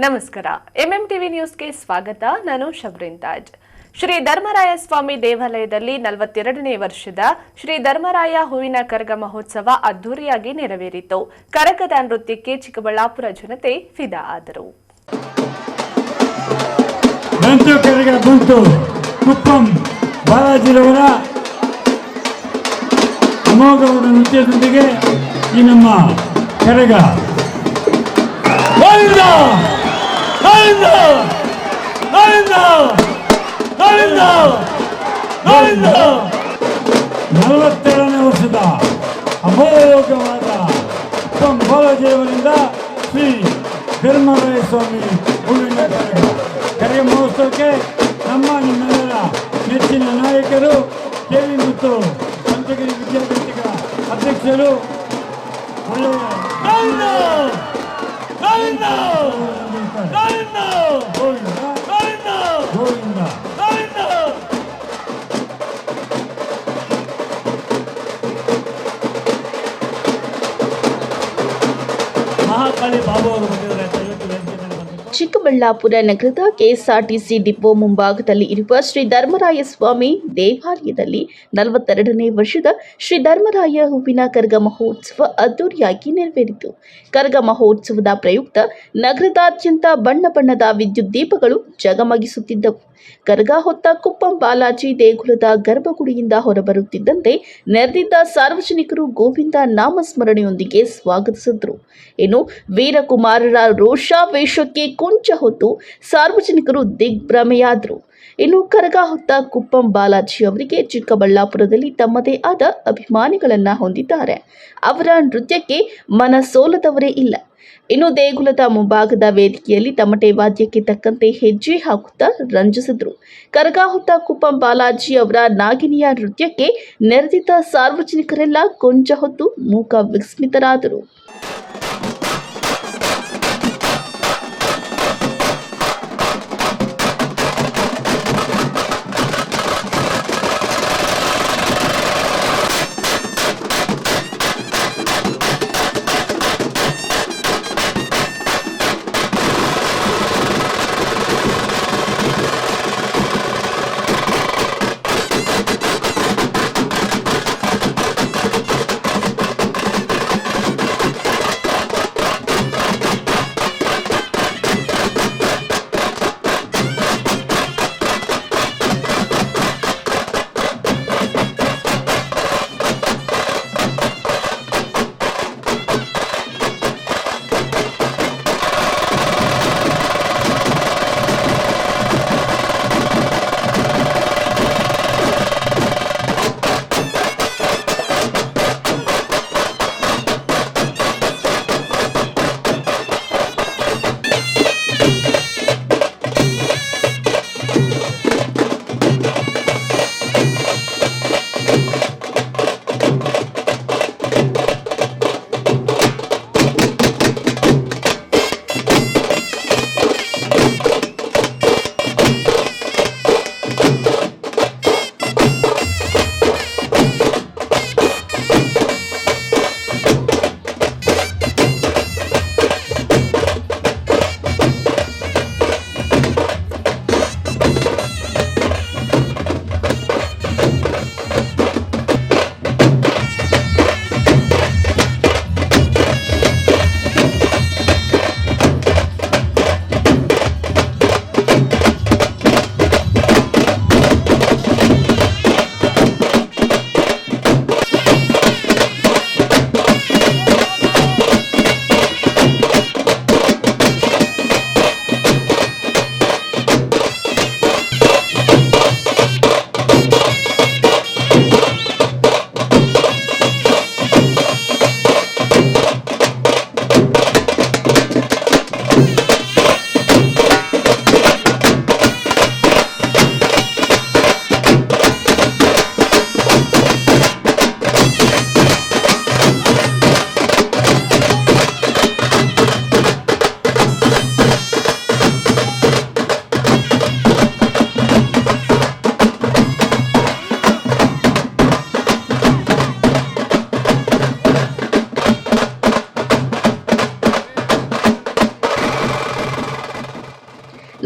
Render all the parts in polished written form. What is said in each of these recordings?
ನಮಸ್ಕಾರ. ಎಂಎಂಟಿವಿ ನ್ಯೂಸ್ಗೆ ಸ್ವಾಗತ. ನಾನು ಶಬ್ರಿನ್ ತಾಜ್. ಶ್ರೀ ಧರ್ಮರಾಯ ಸ್ವಾಮಿ ದೇವಾಲಯದಲ್ಲಿ 42ನೇ ವರ್ಷದ ಶ್ರೀ ಧರ್ಮರಾಯ ಹೂವಿನ ಕರಗ ಮಹೋತ್ಸವ ಅದ್ದೂರಿಯಾಗಿ ನೆರವೇರಿತು. ಕರಗದ ನೃತ್ಯಕ್ಕೆ ಚಿಕ್ಕಬಳ್ಳಾಪುರ ಜನತೆ ಫಿದಾ ಆದರು. ಕುಪ್ಪಂ ಬಾಲಾಜಿರವರ ಅಮೋಘವಾದ ನೃತ್ಯದೊಂದಿಗೆ ಈ ನಮ್ಮ ಕರಗ 42ನೇ ವರ್ಷದ ಅಮೋಘವಾದ ಕುಪ್ಪಂ ಬಾಲಾಜಿರವರಿಂದ ಶ್ರೀ ಧರ್ಮರಾಯ ಸ್ವಾಮಿ ಹೂವಿನ ಕರಗ ಮಹೋತ್ಸವಕ್ಕೆ ನಿಮ್ಮೆಲ್ಲರ ನೆಚ್ಚಿನ ನಾಯಕರು ಕೆವಿ ಮತ್ತು ಪಂಚಗಿರಿ ವಿದ್ಯಾರ್ಥಿಗಳ ಅಧ್ಯಕ್ಷರು ಮಹಾಕಾಳಿ ಬಾಬು ಅವರು ಬಂದಿದ್ದಾರೆ. ಚಿಕ್ಕಬಳ್ಳಾಪುರ ನಗರದ ಕೆಎಸ್ಆರ್ಟಿಸಿ ಡಿಪೋ ಮುಂಭಾಗದಲ್ಲಿ ಇರುವ ಶ್ರೀ ಧರ್ಮರಾಯ ಸ್ವಾಮಿ ದೇವಾಲಯದಲ್ಲಿ 42ನೇ ವರ್ಷದ ಶ್ರೀ ಧರ್ಮರಾಯ ಹೂವಿನ ಕರಗ ಮಹೋತ್ಸವ ಅದ್ದೂರಿಯಾಗಿ ನೆರವೇರಿತು. ಕರಗ ಮಹೋತ್ಸವದ ಪ್ರಯುಕ್ತ ನಗರದಾದ್ಯಂತ ಬಣ್ಣ ಬಣ್ಣದ ವಿದ್ಯುತ್ ದೀಪಗಳು ಜಗಮಗಿಸುತ್ತಿದ್ದವು. ಕರಗ ಹೊತ್ತ ಕುಪ್ಪಂ ಬಾಲಾಜಿ ದೇಗುಲದ ಗರ್ಭಗುಡಿಯಿಂದ ಹೊರಬರುತ್ತಿದ್ದಂತೆ ನೆರೆದಿದ್ದ ಸಾರ್ವಜನಿಕರು ಗೋವಿಂದ ನಾಮಸ್ಮರಣೆಯೊಂದಿಗೆ ಸ್ವಾಗತಿಸಿದರು. ಇನ್ನು ವೀರಕುಮಾರರ ರೋಷಾವೇಶಕ್ಕೆ ಕೊಂಚ ಹೊತ್ತು ಸಾರ್ವಜನಿಕರು ದಿಗ್ಭ್ರಮೆಯಾದರು. ಇನ್ನು ಕರಗ ಹೊತ್ತ ಕುಪ್ಪಂ ಬಾಲಾಜಿ ಅವರಿಗೆ ಚಿಕ್ಕಬಳ್ಳಾಪುರದಲ್ಲಿ ತಮ್ಮದೇ ಆದ ಅಭಿಮಾನಿಗಳನ್ನ ಹೊಂದಿದ್ದಾರೆ. ಅವರ ನೃತ್ಯಕ್ಕೆ ಮನಸೋಲದವರೇ ಇಲ್ಲ. ಇನ್ನು ದೇಗುಲದ ಮುಂಭಾಗದ ವೇದಿಕೆಯಲ್ಲಿ ತಮಟೆ ವಾದ್ಯಕ್ಕೆ ತಕ್ಕಂತೆ ಹೆಜ್ಜೆ ಹಾಕುತ್ತಾ ರಂಜಿಸಿದ್ರು. ಕರಗ ಹೊತ್ತ ಕುಪ್ಪಂ ಬಾಲಾಜಿ ಅವರ ನಾಗಿನಿಯ ನೃತ್ಯಕ್ಕೆ ನೆರೆದಿದ್ದ ಸಾರ್ವಜನಿಕರೆಲ್ಲ ಕೊಂಚ ಹೊತ್ತು ಮೂಕ ವಿಸ್ಮಿತರಾದರು.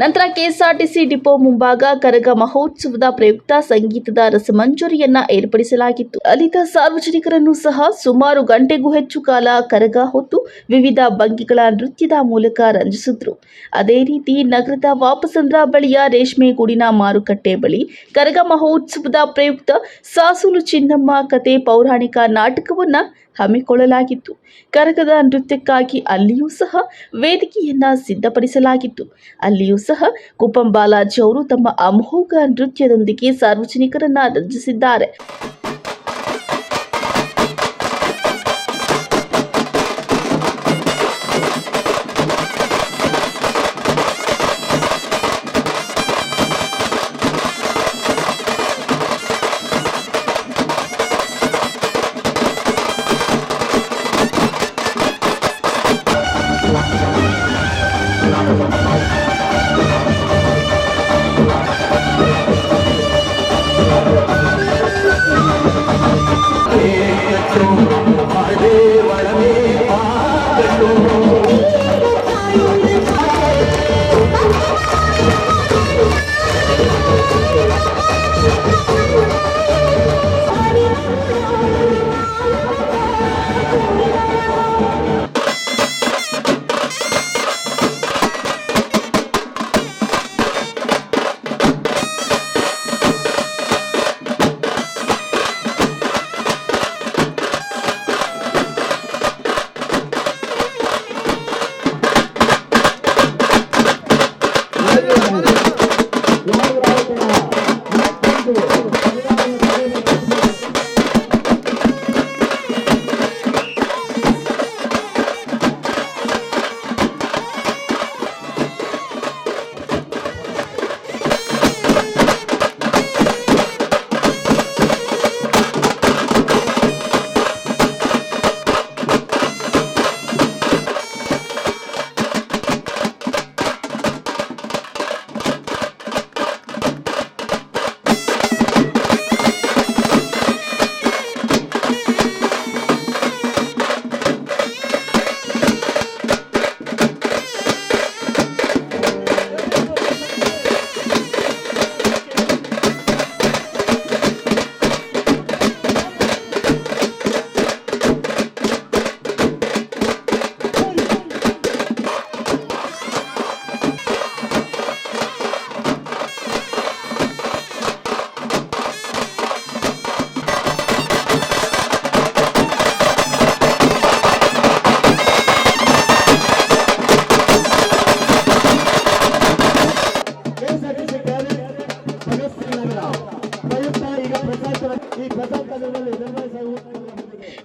ನಂತರ ಕೆಎಸ್ಆರ್ಟಿಸಿ ಡಿಪೋ ಮುಂಭಾಗ ಕರಗ ಮಹೋತ್ಸವದ ಪ್ರಯುಕ್ತ ಸಂಗೀತದ ರಸಮಂಜರಿಯನ್ನ ಏರ್ಪಡಿಸಲಾಗಿತ್ತು. ಅಲ್ಲಿದ್ದ ಸಾರ್ವಜನಿಕರನ್ನು ಸಹ ಸುಮಾರು ಗಂಟೆಗೂ ಹೆಚ್ಚು ಕಾಲ ಕರಗ ಹೊತ್ತು ವಿವಿಧ ಭಂಗಿಗಳ ನೃತ್ಯದ ಮೂಲಕ ರಂಜಿಸಿದ್ರು. ಅದೇ ರೀತಿ ನಗರದ ವಾಪಸಂದ್ರ ಬಳಿಯ ರೇಷ್ಮೆ ಗೂಡಿನ ಮಾರುಕಟ್ಟೆ ಬಳಿ ಕರಗ ಮಹೋತ್ಸವದ ಪ್ರಯುಕ್ತ ಸಾಸುಲು ಚಿನ್ನಮ್ಮ ಕತೆ ಪೌರಾಣಿಕ ನಾಟಕವನ್ನ ಹಮ್ಮಿಕೊಳ್ಳಲಾಗಿತ್ತು. ಕರಗದ ನೃತ್ಯಕ್ಕಾಗಿ ಅಲ್ಲಿಯೂ ಸಹ ವೇದಿಕೆಯನ್ನ ಸಿದ್ಧಪಡಿಸಲಾಗಿತ್ತು. ಅಲ್ಲಿಯೂ ಸಹ ಕುಪ್ಪಂ ಬಾಲಾಜಿ ಅವರು ತಮ್ಮ ಅಮೋಘ ನೃತ್ಯದೊಂದಿಗೆ ಸಾರ್ವಜನಿಕರನ್ನ ರಂಜಿಸಿದ್ದಾರೆ.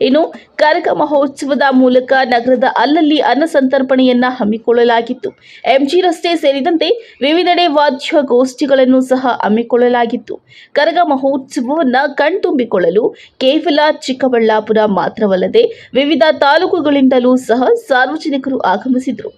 ಇನ್ನು ಕರಗ ಮಹೋತ್ಸವದ ಮೂಲಕ ನಗರದ ಅಲ್ಲಲ್ಲಿ ಅನ್ನ ಸಂತರ್ಪಣೆಯನ್ನ ಹಮ್ಮಿಕೊಳ್ಳಲಾಗಿತ್ತು. ಎಂಜಿ ರಸ್ತೆ ಸೇರಿದಂತೆ ವಿವಿಧೆಡೆ ವಾದ್ಯ ಗೋಷ್ಠಿಗಳನ್ನು ಸಹ ಹಮ್ಮಿಕೊಳ್ಳಲಾಗಿತ್ತು. ಕರಗ ಮಹೋತ್ಸವವನ್ನು ಕಣ್ತುಂಬಿಕೊಳ್ಳಲು ಕೇವಲ ಚಿಕ್ಕಬಳ್ಳಾಪುರ ಮಾತ್ರವಲ್ಲದೆ ವಿವಿಧ ತಾಲೂಕುಗಳಿಂದಲೂ ಸಹ ಸಾರ್ವಜನಿಕರು ಆಗಮಿಸಿದರು.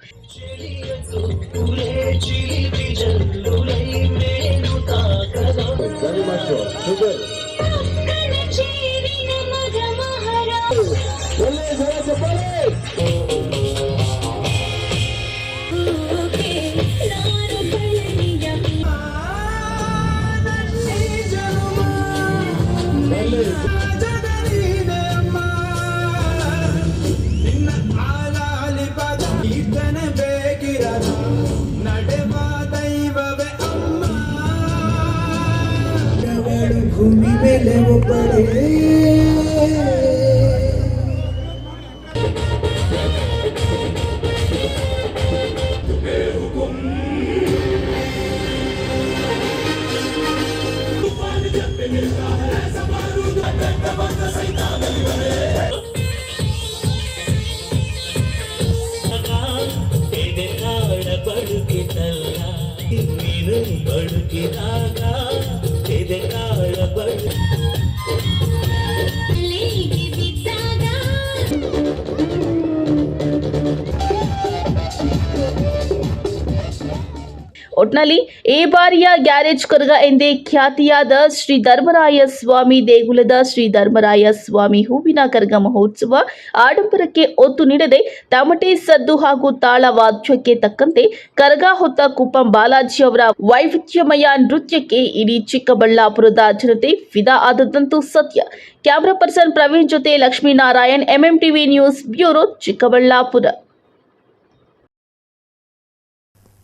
ಭೂಮಿ ಮೇಲೆ ಒಬ್ಬಳೇ ಒಟ್ನಲ್ಲಿ ಈ ಬಾರಿಯ ಗ್ಯಾರೇಜ್ ಕರಗ ಎಂದೇ ಖ್ಯಾತಿಯಾದ ಶ್ರೀ ಧರ್ಮರಾಯ ಸ್ವಾಮಿ ದೇಗುಲದ ಶ್ರೀ ಧರ್ಮರಾಯ ಸ್ವಾಮಿ ಹೂವಿನ ಕರಗ ಮಹೋತ್ಸವ ಆಡಂಬರಕ್ಕೆ ಒತ್ತು ನೀಡದೆ ತಮಟೆ ಸದ್ದು ಹಾಗೂ ತಾಳ ವಾದ್ಯಕ್ಕೆ ತಕ್ಕಂತೆ ಕರಗ ಹೊತ್ತ ಕುಪ್ಪಂ ಬಾಲಾಜಿ ಅವರ ವೈವಿಧ್ಯಮಯ ನೃತ್ಯಕ್ಕೆ ಇಡೀ ಚಿಕ್ಕಬಳ್ಳಾಪುರದ ಜನತೆ ಫಿದಾ ಆದದ್ದಂತೂ ಸತ್ಯ. ಕ್ಯಾಮರಾ ಪರ್ಸನ್ ಪ್ರವೀಣ್ ಜೊತೆ Lakshminarayan, MMTV news bureau, Chikkaballapur.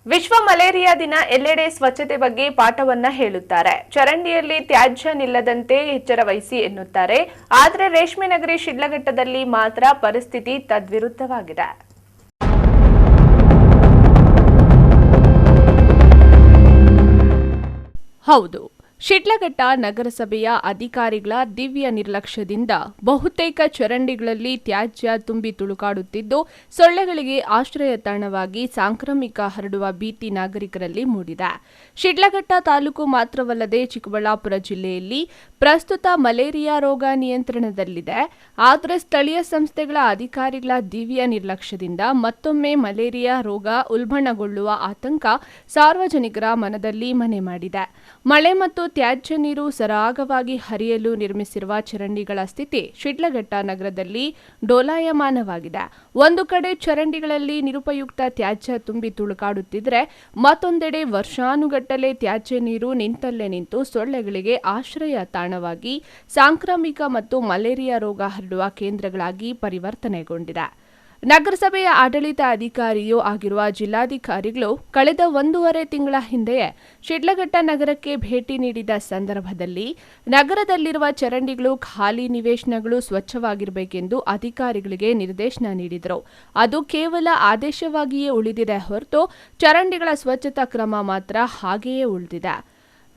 ವಿಶ್ವ ಮಲೇರಿಯಾ ದಿನ ಎಲ್ಲೆಡೆ ಸ್ವಚ್ಛತೆ ಬಗ್ಗೆ ಪಾಠವನ್ನ ಹೇಳುತ್ತಾರೆ. ಚರಂಡಿಯಲ್ಲಿ ತ್ಯಾಜ್ಯ ನಿಲ್ಲದಂತೆ ಎಚ್ಚರ ವಹಿಸಿ ಎನ್ನುತ್ತಾರೆ. ಆದರೆ ರೇಷ್ಮೆ ನಗರಿ ಶಿಡ್ಲಘಟ್ಟದಲ್ಲಿ ಮಾತ್ರ ಪರಿಸ್ಥಿತಿ ತದ್ವಿರುದ್ಧವಾಗಿದೆ. ಹೌದು, ಶಿಡ್ಲಘಟ್ಟ ನಗರಸಭೆಯ ಅಧಿಕಾರಿಗಳ ದಿವ್ಯ ನಿರ್ಲಕ್ಷ್ಯದಿಂದ ಬಹುತೇಕ ಚರಂಡಿಗಳಲ್ಲಿ ತ್ಯಾಜ್ಯ ತುಂಬಿ ತುಳುಕಾಡುತ್ತಿದ್ದು, ಸೊಳ್ಳೆಗಳಿಗೆ ಆಶ್ರಯ ತಾಣವಾಗಿ ಸಾಂಕ್ರಾಮಿಕ ಹರಡುವ ಭೀತಿ ನಾಗರಿಕರಲ್ಲಿ ಮೂಡಿದೆ. ಶಿಡ್ಲಘಟ್ಟ ತಾಲೂಕು ಮಾತ್ರವಲ್ಲದೆ ಚಿಕ್ಕಬಳ್ಳಾಪುರ ಜಿಲ್ಲೆಯಲ್ಲಿ ಪ್ರಸ್ತುತ ಮಲೇರಿಯಾ ರೋಗ ನಿಯಂತ್ರಣದಲ್ಲಿದೆ. ಆದರೆ ಸ್ಥಳೀಯ ಸಂಸ್ಥೆಗಳ ಅಧಿಕಾರಿಗಳ ದಿವ್ಯ ನಿರ್ಲಕ್ಷ್ಯದಿಂದ ಮತ್ತೊಮ್ಮೆ ಮಲೇರಿಯಾ ರೋಗ ಉಲ್ಬಣಗೊಳ್ಳುವ ಆತಂಕ ಸಾರ್ವಜನಿಕರ ಮನದಲ್ಲಿ ಮನೆ ಮಾಡಿದೆ. ಮಳೆ ಮತ್ತು ತ್ಯಾಜ್ಯ ನೀರು ಸರಾಗವಾಗಿ ಹರಿಯಲು ನಿರ್ಮಿಸಿರುವ ಚರಂಡಿಗಳ ಸ್ಥಿತಿ ಶಿಡ್ಲಘಟ್ಟ ನಗರದಲ್ಲಿ ಡೋಲಾಯಮಾನವಾಗಿದೆ. ಒಂದು ಕಡೆ ಚರಂಡಿಗಳಲ್ಲಿ ನಿರುಪಯುಕ್ತ ತ್ಯಾಜ್ಯ ತುಂಬಿ ತುಳುಕಾಡುತ್ತಿದ್ದರೆ, ಮತ್ತೊಂದೆಡೆ ವರ್ಷಾನುಗಟ್ಟಲೆ ತ್ಯಾಜ್ಯ ನೀರು ನಿಂತಲ್ಲೇ ನಿಂತು ಸೊಳ್ಳೆಗಳಿಗೆ ಆಶ್ರಯ ತಾಣವಾಗಿ ಸಾಂಕ್ರಾಮಿಕ ಮತ್ತು ಮಲೇರಿಯಾ ರೋಗ ಹರಡುವ ಕೇಂದ್ರಗಳಾಗಿ ಪರಿವರ್ತನೆಗೊಂಡಿದೆ. ನಗರಸಭೆಯ ಆಡಳಿತ ಅಧಿಕಾರಿಯೂ ಆಗಿರುವ ಜಿಲ್ಲಾಧಿಕಾರಿಗಳು ಕಳೆದ 1.5 ತಿಂಗಳ ಹಿಂದೆಯೇ ಶಿಡ್ಲಘಟ್ಟ ನಗರಕ್ಕೆ ಭೇಟಿ ನೀಡಿದ ಸಂದರ್ಭದಲ್ಲಿ ನಗರದಲ್ಲಿರುವ ಚರಂಡಿಗಳು, ಖಾಲಿ ನಿವೇಶನಗಳು ಸ್ವಚ್ಛವಾಗಿರಬೇಕೆಂದು ಅಧಿಕಾರಿಗಳಿಗೆ ನಿರ್ದೇಶನ ನೀಡಿದರು. ಅದು ಕೇವಲ ಆದೇಶವಾಗಿಯೇ ಉಳಿದಿದೆ ಹೊರತು ಚರಂಡಿಗಳ ಸ್ವಚ್ಛತಾ ಕ್ರಮ ಮಾತ್ರ ಹಾಗೆಯೇ ಉಳಿದಿದೆ.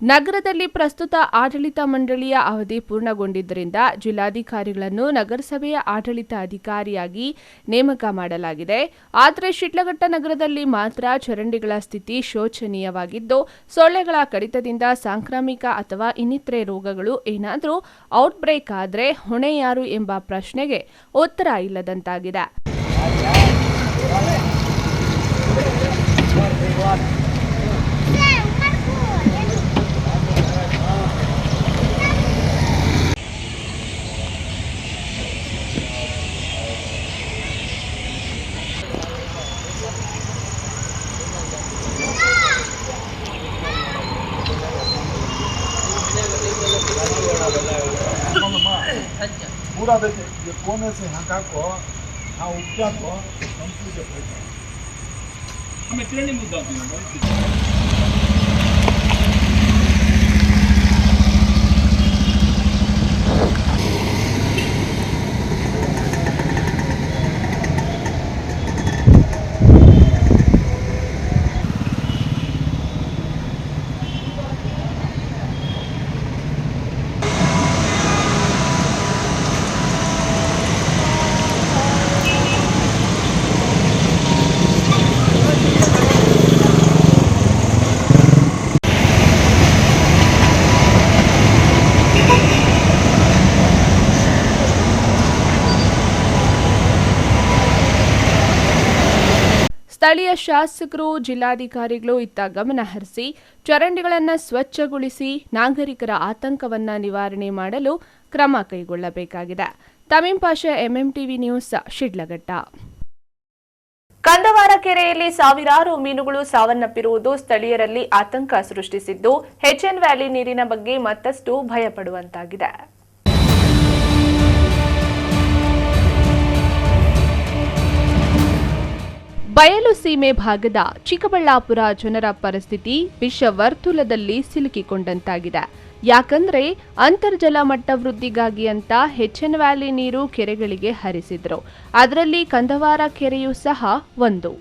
ನಗರದಲ್ಲಿ ಪ್ರಸ್ತುತ ಆಡಳಿತ ಮಂಡಳಿಯ ಅವಧಿ ಪೂರ್ಣಗೊಂಡಿದ್ದರಿಂದ ಜಿಲ್ಲಾಧಿಕಾರಿಗಳನ್ನು ನಗರಸಭೆಯ ಆಡಳಿತ ಅಧಿಕಾರಿಯಾಗಿ ನೇಮಕ ಮಾಡಲಾಗಿದೆ. ಆದರೆ ಶಿಡ್ಲಘಟ್ಟ ನಗರದಲ್ಲಿ ಮಾತ್ರ ಚರಂಡಿಗಳ ಸ್ಥಿತಿ ಶೋಚನೀಯವಾಗಿದ್ದು, ಸೊಳ್ಳೆಗಳ ಕಡಿತದಿಂದ ಸಾಂಕ್ರಾಮಿಕ ಅಥವಾ ಇನ್ನಿತರೆ ರೋಗಗಳು ಏನಾದರೂ ಔಟ್ಬ್ರೇಕ್ ಆದರೆ ಹೊಣೆ ಯಾರು ಎಂಬ ಪ್ರಶ್ನೆಗೆ ಉತ್ತರ ಇಲ್ಲದಂತಾಗಿದೆ. पूरा देखिए ये कोने से हटा को हाँ उपजा को कंप्लीट हमें ट्रेनिंग मुद्दा ಸ್ಥಳೀಯ ಶಾಸಕರು, ಜಿಲ್ಲಾಧಿಕಾರಿಗಳು ಇತ್ತ ಗಮನ ಹರಿಸಿ ಚರಂಡಿಗಳನ್ನು ಸ್ವಚ್ಛಗೊಳಿಸಿ ನಾಗರಿಕರ ಆತಂಕವನ್ನು ನಿವಾರಣೆ ಮಾಡಲು ಕ್ರಮ ಕೈಗೊಳ್ಳಬೇಕಾಗಿದೆ. ತಮೀಂ ಪಾಷಾ, ಎಂಎಂಟಿವಿ ನ್ಯೂಸ್, ಶಿಡ್ಲಘಟ್ಟ. ಕಂದವಾರ ಕೆರೆಯಲ್ಲಿ ಸಾವಿರಾರು ಮೀನುಗಳು ಸಾವನ್ನಪ್ಪಿರುವುದು ಸ್ಥಳೀಯರಲ್ಲಿ ಆತಂಕ ಸೃಷ್ಟಿಸಿದ್ದು, ಎಚ್ಎನ್ ವ್ಯಾಲಿ ನೀರಿನ ಬಗ್ಗೆ ಮತ್ತಷ್ಟು ಭಯಪಡುವಂತಾಗಿದೆ. ಬಯಲು ಸೀಮೆ ಭಾಗದ ಚಿಕ್ಕಬಳ್ಳಾಪುರ ಜನರ ಪರಿಸ್ಥಿತಿ ವಿಷವರ್ತುಲದಲ್ಲಿ ಸಿಲುಕಿಕೊಂಡಂತಾಗಿದೆ. ಯಾಕಂದ್ರೆ ಅಂತರ್ಜಲ ಮಟ್ಟ ವೃದ್ಧಿಗಾಗಿ ಅಂತ ಎಚ್ಎನ್ ವ್ಯಾಲಿ ನೀರು ಕೆರೆಗಳಿಗೆ ಹರಿಸಿದ್ರು. ಅದರಲ್ಲಿ ಕಂದವಾರ ಕೆರೆಯೂ ಸಹ ಒಂದು.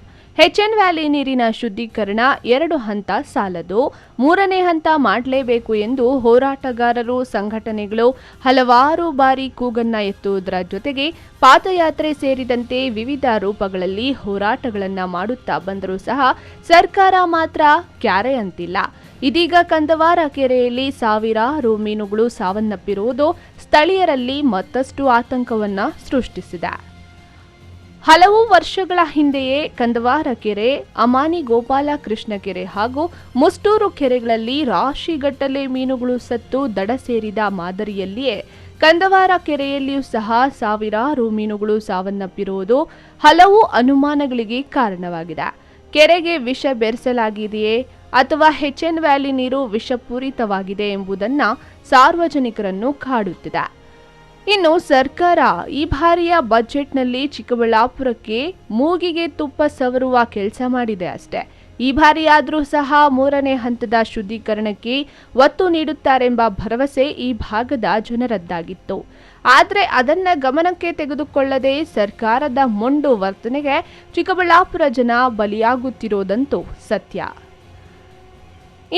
ಎಚ್ಎನ್ ವ್ಯಾಲಿ ನೀರಿನ ಶುದ್ಧೀಕರಣ 2 ಹಂತ ಸಾಲದು, 3ನೇ ಹಂತ ಮಾಡಲೇಬೇಕು ಎಂದು ಹೋರಾಟಗಾರರು, ಸಂಘಟನೆಗಳು ಹಲವಾರು ಬಾರಿ ಕೂಗನ್ನ ಎತ್ತುವುದರ ಜೊತೆಗೆ ಪಾದಯಾತ್ರೆ ಸೇರಿದಂತೆ ವಿವಿಧ ರೂಪಗಳಲ್ಲಿ ಹೋರಾಟಗಳನ್ನ ಮಾಡುತ್ತಾ ಬಂದರೂ ಸಹ ಸರ್ಕಾರ ಮಾತ್ರ ಕ್ಯಾರೆ ಅಂತಿಲ್ಲ. ಇದೀಗ ಕಂದವಾರ ಕೆರೆಯಲ್ಲಿ ಸಾವಿರಾರು ಮೀನುಗಳು ಸಾವನ್ನಪ್ಪಿರುವುದು ಸ್ಥಳೀಯರಲ್ಲಿ ಮತ್ತಷ್ಟು ಆತಂಕವನ್ನ ಸೃಷ್ಟಿಸಿದೆ. ಹಲವು ವರ್ಷಗಳ ಹಿಂದೆಯೇ ಕಂದವಾರ ಕೆರೆ, ಅಮಾನಿ ಗೋಪಾಲಕೃಷ್ಣ ಕೆರೆ ಹಾಗೂ ಮುಷ್ಟೂರು ಕೆರೆಗಳಲ್ಲಿ ರಾಶಿಗಟ್ಟಲೆ ಮೀನುಗಳು ಸತ್ತು ದಡ ಸೇರಿದ ಮಾದರಿಯಲ್ಲಿಯೇ ಕಂದವಾರ ಕೆರೆಯಲ್ಲಿಯೂ ಸಹ ಸಾವಿರಾರು ಮೀನುಗಳು ಸಾವನ್ನಪ್ಪಿರುವುದು ಹಲವು ಅನುಮಾನಗಳಿಗೆ ಕಾರಣವಾಗಿದೆ. ಕೆರೆಗೆ ವಿಷ ಬೆರೆಸಲಾಗಿದೆಯೇ ಅಥವಾ HN ವ್ಯಾಲಿ ನೀರು ವಿಷಪೂರಿತವಾಗಿದೆ ಎಂಬುದನ್ನು ಸಾರ್ವಜನಿಕರನ್ನು ಕಾಡುತ್ತಿದೆ. ಇನ್ನು ಸರ್ಕಾರ ಈ ಬಾರಿಯ ಬಜೆಟ್ನಲ್ಲಿ ಚಿಕ್ಕಬಳ್ಳಾಪುರಕ್ಕೆ ಮೂಗಿಗೆ ತುಪ್ಪ ಸವರುವ ಕೆಲಸ ಮಾಡಿದೆ ಅಷ್ಟೇ. ಈ ಬಾರಿಯಾದರೂ ಸಹ 3ನೇ ಹಂತದ ಶುದ್ಧೀಕರಣಕ್ಕೆ ಒತ್ತು ನೀಡುತ್ತಾರೆಂಬ ಭರವಸೆ ಈ ಭಾಗದ ಜನರದ್ದಾಗಿತ್ತು. ಆದರೆ ಅದನ್ನ ಗಮನಕ್ಕೆ ತೆಗೆದುಕೊಳ್ಳದೆ ಸರ್ಕಾರದ ಮೊಂಡು ವರ್ತನೆಗೆ ಚಿಕ್ಕಬಳ್ಳಾಪುರ ಜನ ಬಲಿಯಾಗುತ್ತಿರೋದಂತೂ ಸತ್ಯ.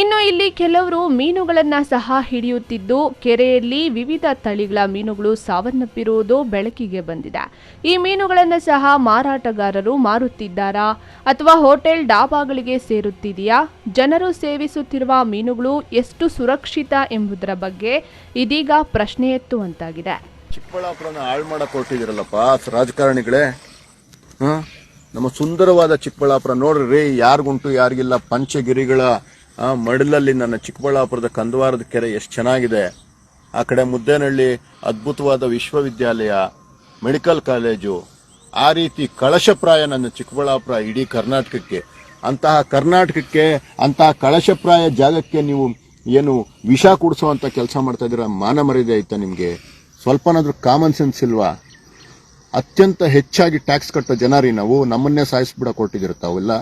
ಇನ್ನು ಇಲ್ಲಿ ಕೆಲವರು ಮೀನುಗಳನ್ನ ಸಹ ಹಿಡಿಯುತ್ತಿದ್ದು ಕೆರೆಯಲ್ಲಿ ವಿವಿಧ ತಳಿಗಳ ಮೀನುಗಳು ಸಾವನ್ನಪ್ಪಿರುವುದು ಬೆಳಕಿಗೆ ಬಂದಿದೆ. ಈ ಮೀನುಗಳನ್ನು ಸಹ ಮಾರಾಟಗಾರರು ಮಾರುತ್ತಿದ್ದಾರಾ ಅಥವಾ ಹೋಟೆಲ್ ಡಾಬಾಗಳಿಗೆ ಸೇರುತ್ತಿದೆಯಾ? ಜನರು ಸೇವಿಸುತ್ತಿರುವ ಮೀನುಗಳು ಎಷ್ಟು ಸುರಕ್ಷಿತ ಎಂಬುದರ ಬಗ್ಗೆ ಇದೀಗ ಪ್ರಶ್ನೆ ಎತ್ತುವಂತಾಗಿದೆ. ಚಿಕ್ಕಬಳ್ಳಾಪುರನ ಹಾಳು ಮಾಡಕ್ ಹೊರಟಿದಿರಲ್ಲಪ್ಪ ರಾಜಕಾರಣಿಗಳೇ. ನಮ್ಮ ಸುಂದರವಾದ ಚಿಕ್ಕಬಳ್ಳಾಪುರ ನೋಡ್ರಿ, ಯಾರಿಗುಂಟು ಯಾರಿಗಿಲ್ಲ. ಪಂಚಗಿರಿಗಳ ಮಡಲಲ್ಲಿ ನನ್ನ ಚಿಕ್ಕಬಳ್ಳಾಪುರದ ಕಂದವಾರದ ಕೆರೆ ಎಷ್ಟು ಚೆನ್ನಾಗಿದೆ. ಆ ಕಡೆ ಮುದ್ದೇನಹಳ್ಳಿ ಅದ್ಭುತವಾದ ವಿಶ್ವವಿದ್ಯಾಲಯ, ಮೆಡಿಕಲ್ ಕಾಲೇಜು, ಆ ರೀತಿ ಕಳಶಪ್ರಾಯ ನನ್ನ ಚಿಕ್ಕಬಳ್ಳಾಪುರ ಇಡೀ ಕರ್ನಾಟಕಕ್ಕೆ. ಅಂತಹ ಕಳಶಪ್ರಾಯ ಜಾಗಕ್ಕೆ ನೀವು ಏನು ವಿಷ ಕುಡಿಸುವಂತ ಕೆಲಸ ಮಾಡ್ತಾ ಇದ್ದೀರಾ? ಮಾನ ಮರ್ಯಾದೆ ಆಯ್ತಾ ನಿಮ್ಗೆ? ಸ್ವಲ್ಪನಾದ್ರೂ ಕಾಮನ್ ಸೆನ್ಸ್ ಇಲ್ವಾ? ಅತ್ಯಂತ ಹೆಚ್ಚಾಗಿ ಟ್ಯಾಕ್ಸ್ ಕಟ್ಟೋ ಜನ ರೀ ನಾವು. ನಮ್ಮನ್ನೇ ಸಾಯಿಸ್ಬಿಡಕ್ ಹೊರಟಿದ್ದೀರ ತಾವೆಲ್ಲ.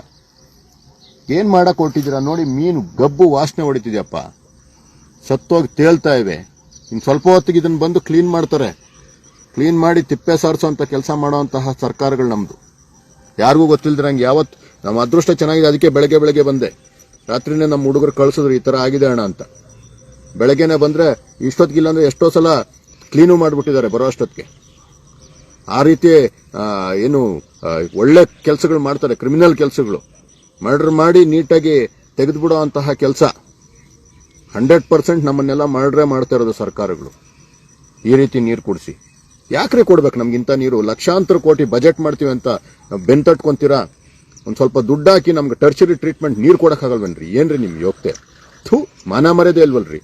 ಏನ್ ಮಾಡಕ್ ಹೊರಟಿದ್ದೀರಾ ನೋಡಿ. ಮೀನು ಗಬ್ಬು ವಾಸನೆ ಹೊಡಿತಿದ್ಯಪ್ಪ, ಸತ್ತೋಗಿ ತೇಲ್ತಾ ಇವೆ. ಇನ್ ಸ್ವಲ್ಪ ಹೊತ್ತಿಗೆ ಇದನ್ನ ಬಂದು ಕ್ಲೀನ್ ಮಾಡ್ತಾರೆ. ಕ್ಲೀನ್ ಮಾಡಿ ತಿಪ್ಪೆ ಸಾರಿಸೋಂಥ ಕೆಲಸ ಮಾಡುವಂತಹ ಸರ್ಕಾರಗಳು ನಮ್ದು. ಯಾರಿಗೂ ಗೊತ್ತಿಲ್ದಿರಂಗೆ ಯಾವತ್ತು ನಮ್ಮ ಅದೃಷ್ಟ ಚೆನ್ನಾಗಿದೆ, ಅದಕ್ಕೆ ಬೆಳಗ್ಗೆ ಬಂದೆ. ರಾತ್ರಿನೇ ನಮ್ಮ ಹುಡುಗರು ಕಳ್ಸಿದ್ರು ಈ ತರ ಆಗಿದೆ ಅಣ್ಣ ಅಂತ. ಬೆಳಗ್ಗೆನೆ ಬಂದ್ರೆ ಇಷ್ಟೊತ್ತಿಗಿಲ್ಲ ಅಂದ್ರೆ ಎಷ್ಟೋ ಸಲ ಕ್ಲೀನು ಮಾಡಿಬಿಟ್ಟಿದ್ದಾರೆ ಬರೋ ಅಷ್ಟೊತ್ತಿಗೆ. ಆ ರೀತಿ ಏನು ಒಳ್ಳೆ ಕೆಲಸಗಳು ಮಾಡ್ತಾರೆ, ಕ್ರಿಮಿನಲ್ ಕೆಲಸಗಳು. ಮರ್ಡರ್ ಮಾಡಿ ನೀಟಾಗಿ ತೆಗೆದುಬಿಡುವಂತಹ ಕೆಲಸ 100% ನಮ್ಮನ್ನೆಲ್ಲ ಮರ್ಡರೇ ಮಾಡ್ತಾ ಇರೋದು ಸರ್ಕಾರಗಳು. ಈ ರೀತಿ ನೀರು ಕುಡಿಸಿ ಯಾಕ್ರೆ ಕೊಡ್ಬೇಕು ನಮ್ಗಿಂತ ನೀರು? ಲಕ್ಷಾಂತರ ಕೋಟಿ ಬಜೆಟ್ ಮಾಡ್ತೀವಿ ಅಂತ ಬೆಂತಟ್ಕೊಂತೀರಾ? ಒಂದ್ ಸ್ವಲ್ಪ ದುಡ್ಡು ಹಾಕಿ ನಮ್ಗೆ ಟರ್ಚರಿ ಟ್ರೀಟ್ಮೆಂಟ್ ನೀರು ಕೊಡಕ್ಕಾಗಲ್ವೇನ್ರಿ? ಏನ್ರಿ ನಿಮ್ ಯೋಗ್ಯತೆ? ಮಾನ ಮರ್ಯಾದೆ ಇಲ್ವಲ್ರಿ?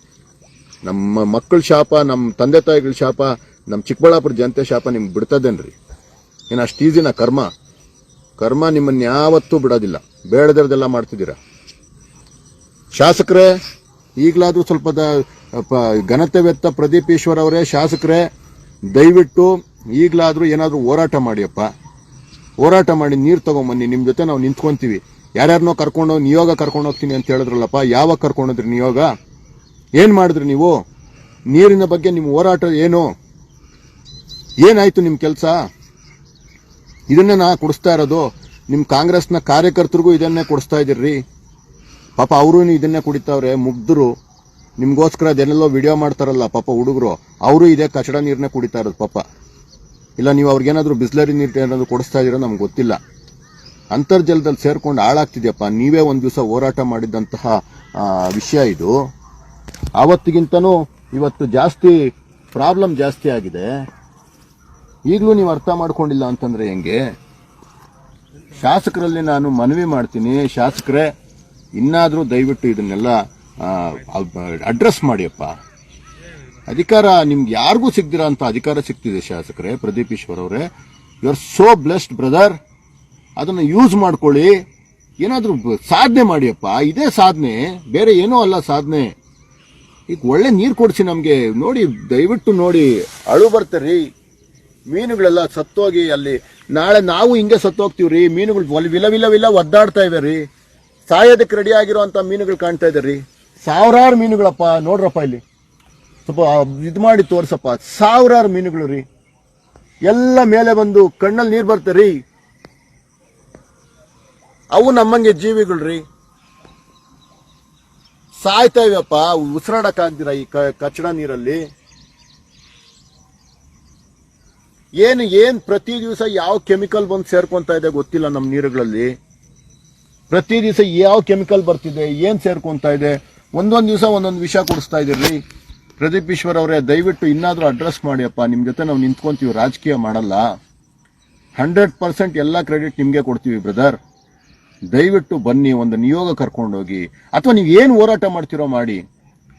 ನಮ್ಮ ಮಕ್ಕಳ ಶಾಪ, ನಮ್ಮ ತಂದೆ ತಾಯಿಗಳ ಶಾಪ, ನಮ್ಮ ಚಿಕ್ಕಬಳ್ಳಾಪುರ ಜನತೆ ಶಾಪ ನಿಮ್ಗೆ ಬಿಡ್ತದೇನ್ರಿ? ಏನ್ ಅಷ್ಟು ಈಸಿನ ಕರ್ಮ ನಿಮ್ಮನ್ನ ಯಾವತ್ತೂ ಬಿಡೋದಿಲ್ಲ. ಬೇಡದೆಲ್ಲ ಮಾಡ್ತಿದ್ದೀರಾ. ಶಾಸಕರೇ, ಈಗಲಾದ್ರೂ ಸ್ವಲ್ಪ ಘನತೆ ವೆತ್ತ ಪ್ರದೀಪ್ ಈಶ್ವರ್ ಅವರೇ, ಶಾಸಕರೇ, ದಯವಿಟ್ಟು ಈಗಲಾದ್ರೂ ಏನಾದ್ರೂ ಹೋರಾಟ ಮಾಡಿಯಪ್ಪ. ಹೋರಾಟ ಮಾಡಿ ನೀರು ತಗೊಂಬನ್ನಿ. ನಿಮ್ ಜೊತೆ ನಾವು ನಿಂತ್ಕೊಂತೀವಿ. ಯಾರ್ಯಾರನೋ ಕರ್ಕೊಂಡು ನಿಯೋಗ ಕರ್ಕೊಂಡು ಹೋಗ್ತೀನಿ ಅಂತ ಹೇಳಿದ್ರಲ್ಲಪ್ಪ, ಯಾವಾಗ ಕರ್ಕೊಂಡೋದ್ರಿ ನಿಯೋಗ? ಏನ್ ಮಾಡಿದ್ರಿ ನೀವು? ನೀರಿನ ಬಗ್ಗೆ ನಿಮ್ಮ ಹೋರಾಟ ಏನಾಯ್ತು ನಿಮ್ ಕೆಲಸ? ಇದನ್ನೇ ನಾ ಕೊಡಿಸ್ತಾ ಇರೋದು. ನಿಮ್ ಕಾಂಗ್ರೆಸ್ನ ಕಾರ್ಯಕರ್ತರಿಗೂ ಇದನ್ನೇ ಕೊಡಿಸ್ತಾ ಇದ್ದೀರಿ. ಪಾಪ ಅವರು ಇದನ್ನೇ ಕುಡಿತಾವ್ರೆ, ಮುಗ್ಧರು. ನಿಮ್ಗೋಸ್ಕರ ಅದನ್ನೆಲ್ಲೋ ವಿಡಿಯೋ ಮಾಡ್ತಾರಲ್ಲ ಪಾಪ ಹುಡುಗರು, ಅವರು ಇದೇ ಕಚಡ ನೀರನ್ನೇ ಕುಡಿತಾ ಇರೋದು ಪಾಪ. ಇಲ್ಲ ನೀವು ಅವ್ರಿಗೇನಾದ್ರೂ ಬಿಸ್ಲರಿ ನೀರು ಏನಾದ್ರು ಕೊಡಿಸ್ತಾ ಇದೀರೋ ನಮ್ಗೆ ಗೊತ್ತಿಲ್ಲ. ಅಂತರ್ಜಲದಲ್ಲಿ ಸೇರ್ಕೊಂಡು ಹಾಳಾಗ್ತಿದ್ಯಪ್ಪ. ನೀವೇ ಒಂದ್ ದಿವಸ ಹೋರಾಟ ಮಾಡಿದಂತಹ ವಿಷಯ ಇದು. ಆವತ್ತಿಗಿಂತನೂ ಇವತ್ತು ಪ್ರಾಬ್ಲಮ್ ಜಾಸ್ತಿ ಆಗಿದೆ. ಈಗಲೂ ನೀವು ಅರ್ಥ ಮಾಡ್ಕೊಂಡಿಲ್ಲ ಅಂತಂದ್ರೆ ಹೆಂಗೆ? ಶಾಸಕರಲ್ಲಿ ನಾನು ಮನವಿ ಮಾಡ್ತೀನಿ, ಶಾಸಕರೇ ಇನ್ನಾದ್ರೂ ದಯವಿಟ್ಟು ಇದನ್ನೆಲ್ಲ ಅಡ್ರೆಸ್ ಮಾಡಿಯಪ್ಪ. ಅಧಿಕಾರ ನಿಮ್ಗೆ ಯಾರಿಗೂ ಸಿಗ್ದಿರಾ ಅಂತ ಅಧಿಕಾರ ಸಿಗ್ತಿದೆ ಶಾಸಕರೇ. ಪ್ರದೀಪ್ ಈಶ್ವರ್ ಅವರೇ, you are so blessed brother. ಅದನ್ನ ಯೂಸ್ ಮಾಡ್ಕೊಳ್ಳಿ. ಏನಾದ್ರೂ ಸಾಧನೆ ಮಾಡಿಯಪ್ಪ. ಇದೇ ಸಾಧನೆ, ಬೇರೆ ಏನೂ ಅಲ್ಲ ಸಾಧನೆ. ಈಗ ಒಳ್ಳೆ ನೀರು ಕೊಡಿಸಿ ನಮ್ಗೆ. ನೋಡಿ, ದಯವಿಟ್ಟು ನೋಡಿ, ಅಳು ಬರ್ತಾರ್ರಿ. ಮೀನುಗಳೆಲ್ಲ ಸತ್ತೋಗಿ ಅಲ್ಲಿ ನಾಳೆ ನಾವು ಹಿಂಗೆ ಸತ್ತೋಗ್ತೀವ್ರಿ. ಮೀನುಗಳು ವಿಲ ಒದ್ದಾಡ್ತಾ ಇವೆ ರೀ. ಸಾಯೋದಕ್ಕೆ ರೆಡಿ ಆಗಿರುವಂತ ಮೀನುಗಳು ಕಾಣ್ತಾ ಇದ್ದಾರ್ರಿ. ಸಾವಿರಾರು ಮೀನುಗಳಪ್ಪ. ನೋಡ್ರಪ್ಪ ಇಲ್ಲಿ ಸ್ವಲ್ಪ ಇದು ಮಾಡಿ ತೋರ್ಸಪ್ಪ. ಸಾವಿರಾರು ಮೀನುಗಳು ರೀ. ಎಲ್ಲ ಮೇಲೆ ಬಂದು ಕಣ್ಣಲ್ಲಿ ನೀರು ಬರ್ತಾರ್ರಿ. ಅವು ನಮ್ಮಂಗೆ ಜೀವಿಗಳ್ರಿ. ಸಾಯ್ತಾ ಇವೆಯಪ್ಪ. ಉಸಿರಾಡಕ್ಕಾಗ್ದಿರ ಈ ಕಚಡ ನೀರಲ್ಲಿ. ಏನ್ ಪ್ರತಿ ದಿವಸ ಯಾವ ಕೆಮಿಕಲ್ ಬಂದು ಸೇರ್ಕೊಂತ ಇದೆ ಗೊತ್ತಿಲ್ಲ ನಮ್ಮ ನೀರುಗಳಲ್ಲಿ. ಪ್ರತಿ ದಿವಸ ಯಾವ ಕೆಮಿಕಲ್ ಬರ್ತಿದೆ, ಏನ್ ಸೇರ್ಕೊಂತ ಇದೆ. ಒಂದೊಂದು ದಿವಸ ಒಂದೊಂದು ವಿಷ ಕುಡಿಸ್ತಾ ಇದಿರ್ರಿ. ಪ್ರದೀಪ್ ಈಶ್ವರ್ ಅವರೇ, ದಯವಿಟ್ಟು ಇನ್ನಾದ್ರೂ ಅಡ್ರೆಸ್ ಮಾಡಿಯಪ್ಪ. ನಿಮ್ ಜೊತೆ ನಾವು ನಿಂತ್ಕೊಂತೀವಿ, ರಾಜಕೀಯ ಮಾಡಲ್ಲ. 100% ಎಲ್ಲ ಕ್ರೆಡಿಟ್ ನಿಮಗೆ ಕೊಡ್ತೀವಿ ಬ್ರದರ್. ದಯವಿಟ್ಟು ಬನ್ನಿ, ಒಂದು ನಿಯೋಗ ಕರ್ಕೊಂಡೋಗಿ, ಅಥವಾ ನೀವು ಏನು ಹೋರಾಟ ಮಾಡ್ತೀರೋ ಮಾಡಿ,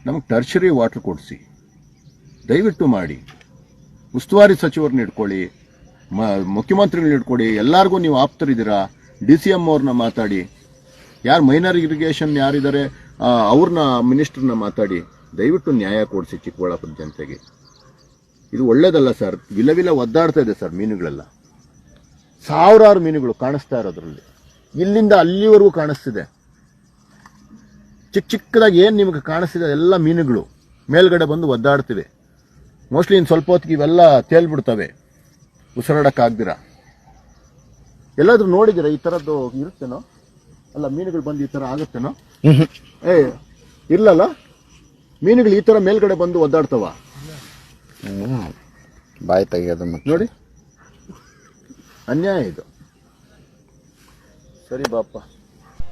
ನಮಗೆ ಟರ್ಷರಿ ವಾಟರ್ ಕೊಡಿಸಿ, ದಯವಿಟ್ಟು ಮಾಡಿ. ಉಸ್ತುವಾರಿ ಸಚಿವರನ್ನ ಇಟ್ಕೊಳ್ಳಿ, ಮುಖ್ಯಮಂತ್ರಿಗಳನ್ನ ಇಟ್ಕೊಳ್ಳಿ, ಎಲ್ಲರಿಗೂ ನೀವು ಆಪ್ತರಿದ್ದೀರಾ. DCM ಅವ್ರನ್ನ ಮಾತಾಡಿ, ಯಾರು ಮೈನರ್ ಇರಿಗೇಷನ್ ಯಾರಿದ್ದಾರೆ ಅವ್ರನ್ನ ಮಿನಿಸ್ಟರ್ನ ಮಾತಾಡಿ, ದಯವಿಟ್ಟು ನ್ಯಾಯ ಕೊಡಿಸಿ ಚಿಕ್ಕಬಳ್ಳಾಪುರ ಜನತೆಗೆ. ಇದು ಒಳ್ಳೇದಲ್ಲ ಸರ್. ವಿಲ ಒದ್ದಾಡ್ತಾ ಇದೆ ಸರ್ ಮೀನುಗಳೆಲ್ಲ. ಸಾವಿರಾರು ಮೀನುಗಳು ಕಾಣಿಸ್ತಾ ಇರೋದ್ರಲ್ಲಿ, ಇಲ್ಲಿಂದ ಅಲ್ಲಿವರೆಗೂ ಕಾಣಿಸ್ತಿದೆ. ಚಿಕ್ಕದಾಗಿ ಏನು ನಿಮಗೆ ಕಾಣಿಸ್ತಿದೆ ಎಲ್ಲ ಮೀನುಗಳು ಮೇಲ್ಗಡೆ ಬಂದು ಒದ್ದಾಡ್ತಿವೆ. ಮೋಸ್ಟ್ಲಿ ಇನ್ನು ಸ್ವಲ್ಪ ಹೊತ್ತಿಗೆ ಇವೆಲ್ಲ ತೇಲ್ಬಿಡ್ತವೆ, ಉಸಿರಾಡಕ್ಕಾಗ್ದಿರ. ಎಲ್ಲಾದ್ರೂ ನೋಡಿದಿರ ಈ ಥರದ್ದು ಇರುತ್ತೇನೋ? ಅಲ್ಲ, ಮೀನುಗಳು ಬಂದು ಈ ಥರ ಆಗುತ್ತೇನೋ? ಇರ್ಲಲ್ಲ, ಮೀನುಗಳು ಈ ಥರ ಮೇಲ್ಗಡೆ ಬಂದು ಒದ್ದಾಡ್ತವ. ಬಾಯಿ ತೆಗಿಯೋದು ನೋಡಿ, ಅನ್ಯಾಯ ಇದು. ಸರಿ ಬಾಪ.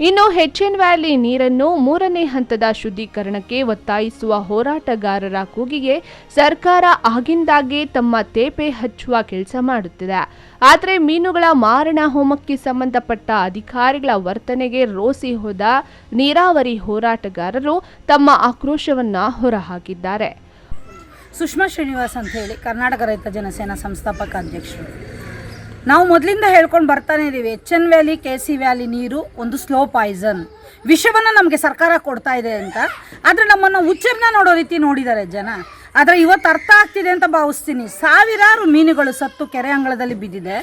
ಇನ್ನು HN ವ್ಯಾಲಿ ನೀರನ್ನು 3ನೇ ಹಂತದ ಶುದ್ಧೀಕರಣಕ್ಕೆ ಒತ್ತಾಯಿಸುವ ಹೋರಾಟಗಾರರ ಕೂಗಿಗೆ ಸರ್ಕಾರ ಆಗಿಂದಾಗೆ ತಮ್ಮ ತೇಪೆ ಹಚ್ಚುವ ಕೆಲಸ ಮಾಡುತ್ತಿದೆ. ಆದರೆ ಮೀನುಗಳ ಮಾರಣ ಹೋಮಕ್ಕೆ ಸಂಬಂಧಪಟ್ಟ ಅಧಿಕಾರಿಗಳ ವರ್ತನೆಗೆ ರೋಸಿ ಹೋದ ನೀರಾವರಿ ಹೋರಾಟಗಾರರು ತಮ್ಮ ಆಕ್ರೋಶವನ್ನ ಹೊರಹಾಕಿದ್ದಾರೆ. ಸುಷ್ಮಾ ಶ್ರೀನಿವಾಸ್ ಅಂತ ಹೇಳಿ ಕರ್ನಾಟಕ ರೈತ ಜನಸೇನಾ ಸಂಸ್ಥಾಪಕ ಅಧ್ಯಕ್ಷರು. ನಾವು ಮೊದಲಿಂದ ಹೇಳ್ಕೊಂಡು ಬರ್ತಾನೆ ಇದ್ದೀವಿ, HN ವ್ಯಾಲಿ KC ವ್ಯಾಲಿ ನೀರು ಒಂದು ಸ್ಲೋ ಪಾಯ್ಸನ್, ವಿಷವನ್ನು ನಮಗೆ ಸರ್ಕಾರ ಕೊಡ್ತಾ ಇದೆ ಅಂತ. ಆದರೆ ನಮ್ಮನ್ನು ಹುಚ್ಚರನ್ನ ನೋಡೋ ರೀತಿ ನೋಡಿದ್ದಾರೆ ಜನ. ಆದರೆ ಇವತ್ತು ಅರ್ಥ ಆಗ್ತಿದೆ ಅಂತ ಭಾವಿಸ್ತೀನಿ. ಸಾವಿರಾರು ಮೀನುಗಳು ಸತ್ತು ಕೆರೆ ಅಂಗಳದಲ್ಲಿ ಬಿದ್ದಿದೆ.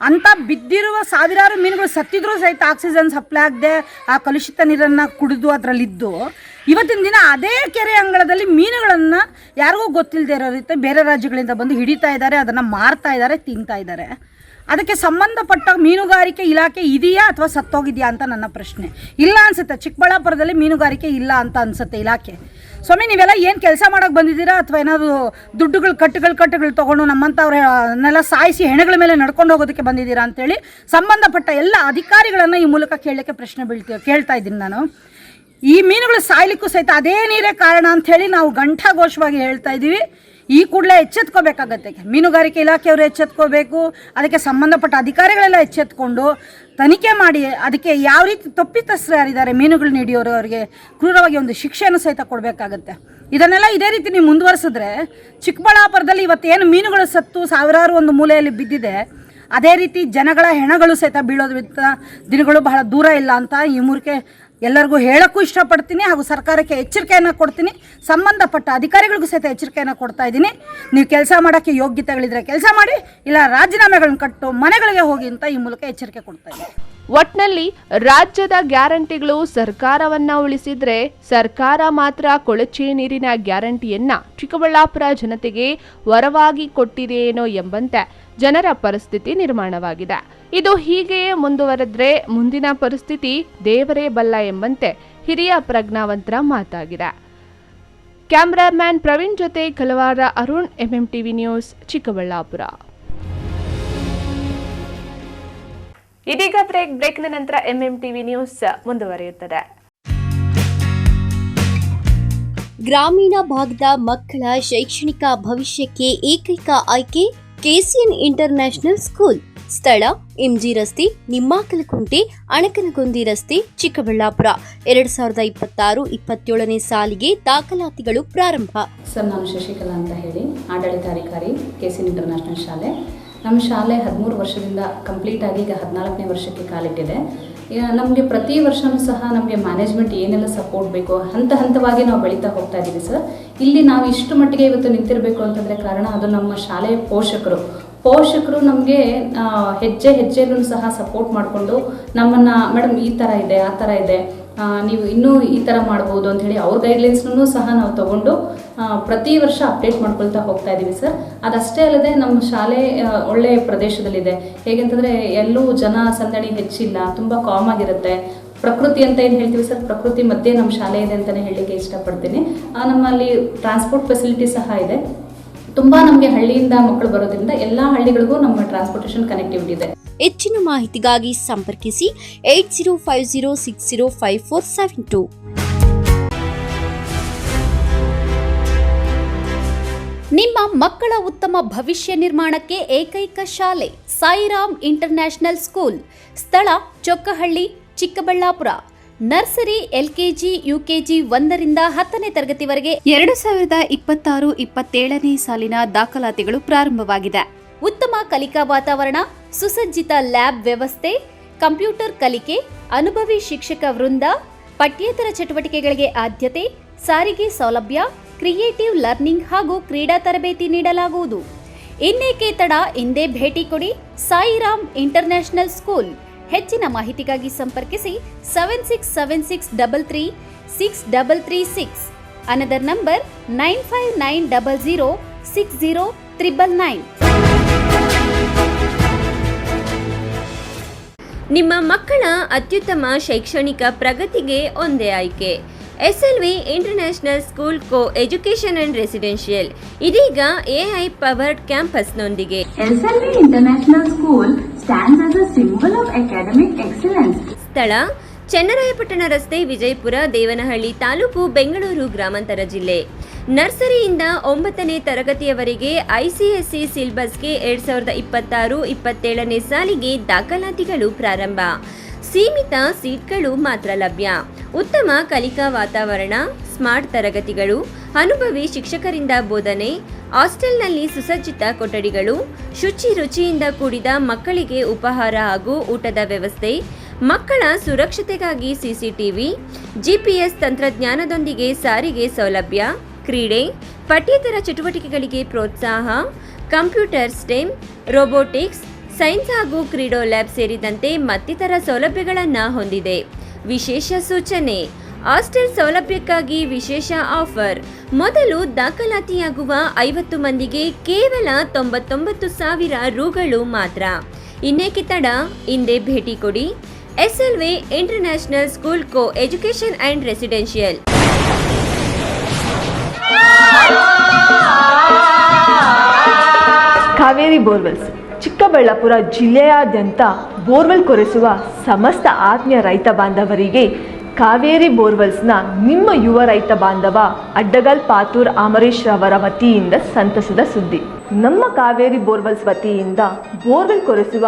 ಅಂಥ ಬಿದ್ದಿರುವ ಸಾವಿರಾರು ಮೀನುಗಳು ಸತ್ತಿದ್ರೂ ಸಹಿತ ಆಕ್ಸಿಜನ್ ಸಪ್ಲೈ ಆಗದೆ ಆ ಕಲುಷಿತ ನೀರನ್ನು ಕುಡಿದು ಅದರಲ್ಲಿದ್ದು ಇವತ್ತಿನ ದಿನ ಅದೇ ಕೆರೆ ಅಂಗಳದಲ್ಲಿ ಮೀನುಗಳನ್ನು ಯಾರಿಗೂ ಗೊತ್ತಿಲ್ಲದೆ ಇರೋ ರೀತಿ ಬೇರೆ ರಾಜ್ಯಗಳಿಂದ ಬಂದು ಹಿಡಿತಾ ಇದ್ದಾರೆ, ಅದನ್ನು ಮಾರ್ತಾ ಇದ್ದಾರೆ, ತಿಂತಾ ಇದ್ದಾರೆ. ಅದಕ್ಕೆ ಸಂಬಂಧಪಟ್ಟ ಮೀನುಗಾರಿಕೆ ಇಲಾಖೆ ಇದೆಯಾ ಅಥವಾ ಸತ್ತೋಗಿದೆಯಾ ಅಂತ ನನ್ನ ಪ್ರಶ್ನೆ. ಇಲ್ಲ ಅನಿಸುತ್ತೆ, ಚಿಕ್ಕಬಳ್ಳಾಪುರದಲ್ಲಿ ಮೀನುಗಾರಿಕೆ ಇಲ್ಲ ಅಂತ ಅನಿಸುತ್ತೆ ಇಲಾಖೆ. ಸ್ವಾಮಿ, ನೀವೆಲ್ಲ ಏನು ಕೆಲಸ ಮಾಡೋಕ್ಕೆ ಬಂದಿದ್ದೀರಾ ಅಥವಾ ಏನಾದರೂ ದುಡ್ಡುಗಳು ಕಟ್ಟುಗಳು ತೊಗೊಂಡು ನಮ್ಮಂಥವ್ರನ್ನೆಲ್ಲ ಸಾಯಿಸಿ ಹೆಣಗಳ ಮೇಲೆ ನಡ್ಕೊಂಡು ಹೋಗೋದಕ್ಕೆ ಬಂದಿದ್ದೀರಾ ಅಂತೇಳಿ ಸಂಬಂಧಪಟ್ಟ ಎಲ್ಲ ಅಧಿಕಾರಿಗಳನ್ನು ಈ ಮೂಲಕ ಕೇಳ್ತಾ ಇದ್ದೀನಿ ನಾನು. ಈ ಮೀನುಗಳು ಸಾಯ್ಲಿಕ್ಕೂ ಸಹಿತ ಅದೇ ನೀರೇ ಕಾರಣ ಅಂಥೇಳಿ ನಾವು ಘಂಟಾಘೋಷವಾಗಿ ಹೇಳ್ತಾ ಇದ್ದೀವಿ. ಈ ಕೂಡಲೇ ಎಚ್ಚೆತ್ಕೋಬೇಕಾಗತ್ತೆ. ಮೀನುಗಾರಿಕೆ ಇಲಾಖೆಯವರು ಎಚ್ಚೆತ್ಕೋಬೇಕು, ಅದಕ್ಕೆ ಸಂಬಂಧಪಟ್ಟ ಅಧಿಕಾರಿಗಳೆಲ್ಲ ಎಚ್ಚೆತ್ಕೊಂಡು ತನಿಖೆ ಮಾಡಿ ಅದಕ್ಕೆ ಯಾವ ರೀತಿ ತಪ್ಪಿತಸ್ಥರು ಯಾರಿದ್ದಾರೆ ಮೀನುಗಳನ್ನ ಹಿಡಿಯೋರು ಅವರಿಗೆ ಕ್ರೂರವಾಗಿ ಒಂದು ಶಿಕ್ಷೆಯನ್ನು ಸಹಿತ ಕೊಡಬೇಕಾಗತ್ತೆ. ಇದನ್ನೆಲ್ಲ ಇದೇ ರೀತಿ ನೀವು ಮುಂದುವರಿಸಿದ್ರೆ ಚಿಕ್ಕಬಳ್ಳಾಪುರದಲ್ಲಿ ಇವತ್ತೇನು ಮೀನುಗಳು ಸತ್ತು ಸಾವಿರಾರು ಒಂದು ಮೂಲೆಯಲ್ಲಿ ಬಿದ್ದಿದೆ, ಅದೇ ರೀತಿ ಜನಗಳ ಹೆಣಗಳು ಸಹಿತ ಬೀಳೋದ್ರಿಂದ ದಿನಗಳು ಬಹಳ ದೂರ ಇಲ್ಲ ಅಂತ ಈ ಮೂಲಕ ಎಲ್ಲರಿಗೂ ಹೇಳೋಕ್ಕೂ ಇಷ್ಟಪಡ್ತೀನಿ. ಹಾಗೂ ಸರ್ಕಾರಕ್ಕೆ ಎಚ್ಚರಿಕೆಯನ್ನು ಕೊಡ್ತೀನಿ, ಸಂಬಂಧಪಟ್ಟ ಅಧಿಕಾರಿಗಳಿಗೂ ಸಹಿತ ಎಚ್ಚರಿಕೆಯನ್ನು ಕೊಡ್ತಾ ಇದ್ದೀನಿ. ನೀವು ಕೆಲಸ ಮಾಡೋಕ್ಕೆ ಯೋಗ್ಯತೆಗಳಿದ್ರೆ ಕೆಲಸ ಮಾಡಿ, ಇಲ್ಲ ರಾಜೀನಾಮೆಗಳನ್ನ ಕಟ್ಟು ಮನೆಗಳಿಗೆ ಹೋಗಿ ಅಂತ ಈ ಮೂಲಕ ಎಚ್ಚರಿಕೆ ಕೊಡ್ತಾ ಇದ್ದೀನಿ. ಒಟ್ನಲ್ಲಿ ರಾಜ್ಯದ ಗ್ಯಾರಂಟಿಗಳು ಸರ್ಕಾರವನ್ನ ಉಳಿಸಿದ್ರೆ ಸರ್ಕಾರ ಮಾತ್ರ ಕೊಳಚೆ ನೀರಿನ ಗ್ಯಾರಂಟಿಯನ್ನ ಚಿಕ್ಕಬಳ್ಳಾಪುರ ಜನತೆಗೆ ವರವಾಗಿ ಕೊಟ್ಟಿದೆಯೇನೋ ಎಂಬಂತೆ ಜನರ ಪರಿಸ್ಥಿತಿ ನಿರ್ಮಾಣವಾಗಿದೆ. ಇದು ಹೀಗೆಯೇ ಮುಂದುವರೆದ್ರೆ ಮುಂದಿನ ಪರಿಸ್ಥಿತಿ ದೇವರೇ ಬಲ್ಲ ಎಂಬಂತೆ ಹಿರಿಯ ಪ್ರಜ್ಞಾವಂತರ ಮಾತಾಗಿದೆ. ಕ್ಯಾಮರಾಮ್ಯಾನ್ ಪ್ರವೀಣ್ ಜೊತೆ ಕಲವಾರ ಅರುಣ್, MMTV ನ್ಯೂಸ್, ಚಿಕ್ಕಬಳ್ಳಾಪುರ. ಇದೀಗ ಬ್ರೇಕ್ನ ನಂತರ MMTV ನ್ಯೂಸ್ ಮುಂದುವರಿಯುತ್ತದೆ. ಗ್ರಾಮೀಣ ಭಾಗದ ಮಕ್ಕಳ ಶೈಕ್ಷಣಿಕ ಭವಿಷ್ಯಕ್ಕೆ ಏಕೈಕ ಆಯ್ಕೆ KCN ಇಂಟರ್ನ್ಯಾಷನಲ್ ಸ್ಕೂಲ್. ಸ್ಥಳ MG ರಸ್ತೆ, ನಿಮ್ಮಾಕಲಕುಂಟೆ, ಅಣಕನಗೊಂದಿ ರಸ್ತೆ, ಚಿಕ್ಕಬಳ್ಳಾಪುರ. 2026-27ನೇ ಸಾಲಿಗೆ ದಾಖಲಾತಿಗಳು ಪ್ರಾರಂಭ. ಸರ್, ನಾನು ಶಶಿಕಲಾ ಅಂತ ಹೇಳಿ ಆಡಳಿತಾಧಿಕಾರಿ KCN ಇಂಟರ್ನ್ಯಾಷನಲ್ ಶಾಲೆ. ನಮ್ಮ ಶಾಲೆ 13 ವರ್ಷದಿಂದ ಕಂಪ್ಲೀಟ್ ಆಗಿ ಈಗ 14ನೇ ವರ್ಷಕ್ಕೆ ಕಾಲಿಟ್ಟಿದೆ. ನಮಗೆ ಪ್ರತಿ ವರ್ಷವೂ ಸಹ ನಮಗೆ ಮ್ಯಾನೇಜ್ಮೆಂಟ್ ಏನೆಲ್ಲ ಸಪೋರ್ಟ್ ಬೇಕೋ ಹಂತವಾಗಿ ನಾವು ಬೆಳೀತಾ ಹೋಗ್ತಾ ಇದ್ದೀವಿ ಸರ್. ಇಲ್ಲಿ ನಾವು ಇಷ್ಟು ಮಟ್ಟಿಗೆ ಇವತ್ತು ನಿಂತಿರಬೇಕು ಅಂತಂದರೆ ಕಾರಣ ಅದು ನಮ್ಮ ಶಾಲೆಯ ಪೋಷಕರು ನಮಗೆ ಹೆಜ್ಜೆಯಲ್ಲೂ ಸಹ ಸಪೋರ್ಟ್ ಮಾಡಿಕೊಂಡು ನಮ್ಮನ್ನು, ಮೇಡಮ್ ಈ ಥರ ಇದೆ, ಆ ಥರ ಇದೆ, ನೀವು ಇನ್ನೂ ಈ ಥರ ಮಾಡ್ಬೋದು ಅಂಥೇಳಿ ಅವ್ರ ಗೈಡ್ಲೈನ್ಸ್ನೂ ಸಹ ನಾವು ತೊಗೊಂಡು ಪ್ರತಿ ವರ್ಷ ಅಪ್ಡೇಟ್ ಮಾಡ್ಕೊಳ್ತಾ ಹೋಗ್ತಾ ಇದ್ದೀವಿ ಸರ್. ಅದಷ್ಟೇ ಅಲ್ಲದೆ ನಮ್ಮ ಶಾಲೆ ಒಳ್ಳೆಯ ಪ್ರದೇಶದಲ್ಲಿದೆ. ಹೇಗೆಂತಂದರೆ ಎಲ್ಲೂ ಜನ ಸಂದಣಿ ಹೆಚ್ಚಿಲ್ಲ, ತುಂಬ ಕಾಮ್ ಆಗಿರುತ್ತೆ. ಪ್ರಕೃತಿ ಅಂತ ಏನು ಹೇಳ್ತೀವಿ ಸರ್, ಪ್ರಕೃತಿ ಮಧ್ಯೆ ನಮ್ಮ ಶಾಲೆ ಇದೆ ಅಂತಲೇ ಹೇಳಲಿಕ್ಕೆ ಇಷ್ಟಪಡ್ತೀನಿ. ನಮ್ಮಲ್ಲಿ ಟ್ರಾನ್ಸ್ಪೋರ್ಟ್ ಫೆಸಿಲಿಟಿ ಸಹ ಇದೆ. ತುಂಬ ನಮಗೆ ಹಳ್ಳಿಯಿಂದ ಮಕ್ಕಳು ಬರೋದ್ರಿಂದ ಎಲ್ಲ ಹಳ್ಳಿಗಳಿಗೂ ನಮ್ಮ ಟ್ರಾನ್ಸ್ಪೋರ್ಟೇಷನ್ ಕನೆಕ್ಟಿವಿಟಿ ಇದೆ. ಹೆಚ್ಚಿನ ಮಾಹಿತಿಗಾಗಿ ಸಂಪರ್ಕಿಸಿ 8050605472. ನಿಮ್ಮ ನಿಮ್ಮ ಮಕ್ಕಳ ಉತ್ತಮ ಭವಿಷ್ಯ ನಿರ್ಮಾಣಕ್ಕೆ ಏಕೈಕ ಶಾಲೆ ಸಾಯಿರಾಮ್ ಇಂಟರ್ನ್ಯಾಷನಲ್ ಸ್ಕೂಲ್. ಸ್ಥಳ Chokkahalli, Chikkaballapur. Nursery, LKG, UKG 1ರಿಂದ 10ನೇ ತರಗತಿವರೆಗೆ 2026-27ನೇ ಸಾಲಿನ ದಾಖಲಾತಿಗಳು ಪ್ರಾರಂಭವಾಗಿದೆ. ಉತ್ತಮ ಕಲಿಕಾ ವಾತಾವರಣ, ಸುಸಜ್ಜಿತ ಲ್ಯಾಬ್ ವ್ಯವಸ್ಥೆ, ಕಂಪ್ಯೂಟರ್ ಕಲಿಕೆ, ಅನುಭವಿ ಶಿಕ್ಷಕ ವೃಂದ, ಪಠ್ಯೇತರ ಚಟುವಟಿಕೆಗಳಿಗೆ ಆದ್ಯತೆ, ಸಾರಿಗೆ ಸೌಲಭ್ಯ, ಕ್ರಿಯೇಟಿವ್ ಲರ್ನಿಂಗ್ ಹಾಗೂ ಕ್ರೀಡಾ ತರಬೇತಿ ನೀಡಲಾಗುವುದು. ಇನ್ನೇಕೆ ತಡ, ಇಂದೇ ಭೇಟಿ ಕೊಡಿ ಸಾಯಿರಾಮ್ ಇಂಟರ್ನ್ಯಾಷನಲ್ ಸ್ಕೂಲ್. ಹೆಚ್ಚಿನ ಮಾಹಿತಿಗಾಗಿ ಸಂಪರ್ಕಿಸಿ 7676336336. Another number 9590060999. ನಿಮ್ಮ ಮಕ್ಕಳ ಅತ್ಯುತ್ತಮ ಶೈಕ್ಷಣಿಕ ಪ್ರಗತಿಗೆ ಒಂದೇ ಆಯ್ಕೆ. SLV international school co education and residential ಇದೀಗ AI ಪವರ್ಡ್ ಕ್ಯಾಂಪಸ್ನೊಂದಿಗೆ. SLV international school stands as a symbol of academic excellence. ಸ್ಥಳ ಚನ್ನರಾಯಪಟ್ಟಣ ರಸ್ತೆ, ವಿಜಯಪುರ, ದೇವನಹಳ್ಳಿ ತಾಲೂಕು, ಬೆಂಗಳೂರು ಗ್ರಾಮಾಂತರ ಜಿಲ್ಲೆ. ನರ್ಸರಿಯಿಂದ 9ನೇ ತರಗತಿಯವರೆಗೆ ICSE ಸಿಲೆಬಸ್ಗೆ 2026-27ನೇ ಸಾಲಿಗೆ ದಾಖಲಾತಿಗಳು ಪ್ರಾರಂಭ. ಸೀಮಿತ ಸೀಟ್ಗಳು ಮಾತ್ರ ಲಭ್ಯ. ಉತ್ತಮ ಕಲಿಕಾ ವಾತಾವರಣ, ಸ್ಮಾರ್ಟ್ ತರಗತಿಗಳು, ಅನುಭವಿ ಶಿಕ್ಷಕರಿಂದ ಬೋಧನೆ, ಹಾಸ್ಟೆಲ್ನಲ್ಲಿ ಸುಸಜ್ಜಿತ ಕೊಠಡಿಗಳು, ರುಚಿಯಿಂದ ಕೂಡಿದ ಮಕ್ಕಳಿಗೆ ಉಪಹಾರ ಹಾಗೂ ಊಟದ ವ್ಯವಸ್ಥೆ, ಮಕ್ಕಳ ಸುರಕ್ಷತೆಗಾಗಿ CCTV, GPS ತಂತ್ರಜ್ಞಾನದೊಂದಿಗೆ ಸಾರಿಗೆ ಸೌಲಭ್ಯ, ಕ್ರೀಡೆ, ಪಠ್ಯೇತರ ಚಟುವಟಿಕೆಗಳಿಗೆ ಪ್ರೋತ್ಸಾಹ, ಕಂಪ್ಯೂಟರ್, ಸ್ಟೆಮ್, ರೋಬೋಟಿಕ್ಸ್, ಸೈನ್ಸ್ ಹಾಗೂ ಕ್ರೀಡೋ ಲ್ಯಾಬ್ ಸೇರಿದಂತೆ ಮತ್ತಿತರ ಸೌಲಭ್ಯಗಳನ್ನು ಹೊಂದಿದೆ. ವಿಶೇಷ ಸೂಚನೆ: ಹಾಸ್ಟೆಲ್ ಸೌಲಭ್ಯಕ್ಕಾಗಿ ವಿಶೇಷ ಆಫರ್. ಮೊದಲು ದಾಖಲಾತಿಯಾಗುವ 50 ಮಂದಿಗೆ ಕೇವಲ 99,000 ರೂಗಳು ಮಾತ್ರ. ಇನ್ನೇಕೆ ತಡ, ಇಂದೇ ಭೇಟಿ ಕೊಡಿ SLV international school co education and residential. Kaveri borewells Chikkaballapur ಜಿಲ್ಲೆಯಾದ್ಯಂತ ಬೋರ್ವೆಲ್ ಕೊರೆಸುವ ಸಮಸ್ತ ಆತ್ಮೀಯ ರೈತ ಬಾಂಧವರಿಗೆ ಕಾವೇರಿ ಬೋರ್ವೆಲ್ಸ್ನ ನಿಮ್ಮ ಯುವ ರೈತ ಬಾಂಧವ ಅಡ್ಡಗಲ್ ಪಾತೂರ್ ಅಮರೀಶ್ ರವರ ವತಿಯಿಂದ ಸಂತಸದ ಸುದ್ದಿ. ನಮ್ಮ ಕಾವೇರಿ ಬೋರ್ವೆಲ್ಸ್ ವತಿಯಿಂದ ಬೋರ್ವೆಲ್ ಕೊರೆಸುವ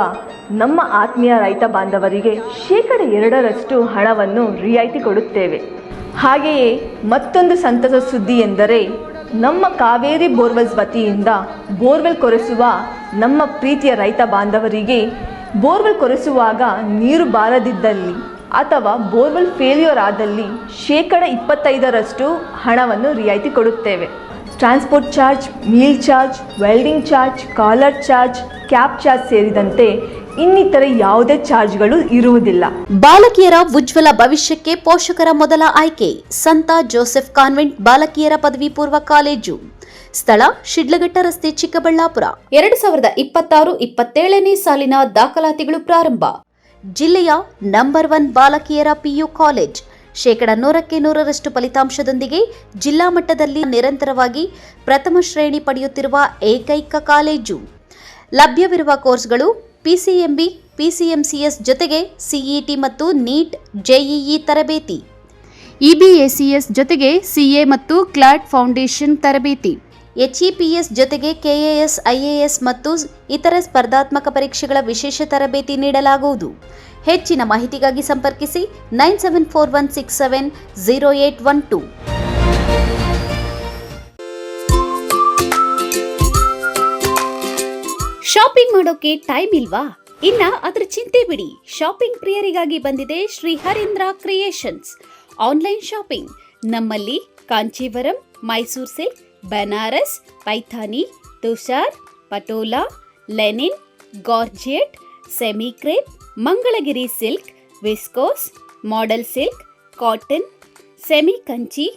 ನಮ್ಮ ಆತ್ಮೀಯ ರೈತ ಬಾಂಧವರಿಗೆ 2% ಹಣವನ್ನು ರಿಯಾಯಿತಿ ಕೊಡುತ್ತೇವೆ. ಹಾಗೆಯೇ ಮತ್ತೊಂದು ಸಂತಸ ಸುದ್ದಿ ಎಂದರೆ ನಮ್ಮ ಕಾವೇರಿ ಬೋರ್ವೆಲ್ಸ್ ವತಿಯಿಂದ ಬೋರ್ವೆಲ್ ಕೊರೆಸುವ ನಮ್ಮ ಪ್ರೀತಿಯ ರೈತ ಬಾಂಧವರಿಗೆ ಬೋರ್ವೆಲ್ ಕೊರೆಸುವಾಗ ನೀರು ಬಾರದಿದ್ದಲ್ಲಿ ಅಥವಾ ಬೋರ್ವೆಲ್ ಫೇಲ್ಯೂರ್ ಆದಲ್ಲಿ 25% ಹಣವನ್ನು ರಿಯಾಯಿತಿ ಕೊಡುತ್ತೇವೆ. Transport charge, meal charge, welding charge, collar charge, cab charge ಸೇರಿದಂತೆ ಇನ್ನಿತರ ಯಾವುದೇ ಚಾರ್ಜ್ಗಳು ಇರುವುದಿಲ್ಲ. ಬಾಲಕಿಯರ ಉಜ್ವಲ ಭವಿಷ್ಯಕ್ಕೆ ಪೋಷಕರ ಮೊದಲ ಆಯ್ಕೆ ಸಂತ ಜೋಸೆಫ್ ಕಾನ್ವೆಂಟ್ ಬಾಲಕಿಯರ ಪದವಿ ಪೂರ್ವ ಕಾಲೇಜು. ಸ್ಥಳ ಶಿಡ್ಲಘಟ್ಟ ರಸ್ತೆ, ಚಿಕ್ಕಬಳ್ಳಾಪುರ. 2026-27ನೇ ಸಾಲಿನ ದಾಖಲಾತಿಗಳು ಪ್ರಾರಂಭ. ಜಿಲ್ಲೆಯ ನಂಬರ್ 1 ಬಾಲಕಿಯರ PU ಕಾಲೇಜ್. 100% ಫಲಿತಾಂಶದೊಂದಿಗೆ ಜಿಲ್ಲಾ ಮಟ್ಟದಲ್ಲಿ ನಿರಂತರವಾಗಿ ಪ್ರಥಮ ಶ್ರೇಣಿ ಪಡೆಯುತ್ತಿರುವ ಏಕೈಕ ಕಾಲೇಜು. ಲಭ್ಯವಿರುವ ಕೋರ್ಸ್ಗಳು PCMB, PCMCS ಜೊತೆಗೆ CET ಮತ್ತು NEET, JEE ತರಬೇತಿ, EBACS ಜೊತೆಗೆ CA ಮತ್ತು ಕ್ಲಾಟ್ ಫೌಂಡೇಶನ್ ತರಬೇತಿ, HEPS ಜೊತೆಗೆ KAS, IAS ಮತ್ತು ಇತರ ಸ್ಪರ್ಧಾತ್ಮಕ ಪರೀಕ್ಷೆಗಳ ವಿಶೇಷ ತರಬೇತಿ ನೀಡಲಾಗುವುದು. ಹೆಚ್ಚಿನ ಮಾಹಿತಿಗಾಗಿ ಸಂಪರ್ಕಿಸಿ 9741670812. ಶಾಪಿಂಗ್ ಮಾಡೋಕೆ ಟೈಮ್ ಇಲ್ವಾ? ಇನ್ನ ಅದರ ಚಿಂತೆ ಬಿಡಿ. ಶಾಪಿಂಗ್ ಪ್ರಿಯರಿಗಾಗಿ ಬಂದಿದೆ Shri Harindra creations. Online shopping ನಮ್ಮಲ್ಲಿ Kanchivaram, Mysore silk, Banaras, Paithani, Tussar, Patola, linen, georgette, semi crepe, Mangalagiri silk, viscose, modal silk, cotton, semi Kanchi,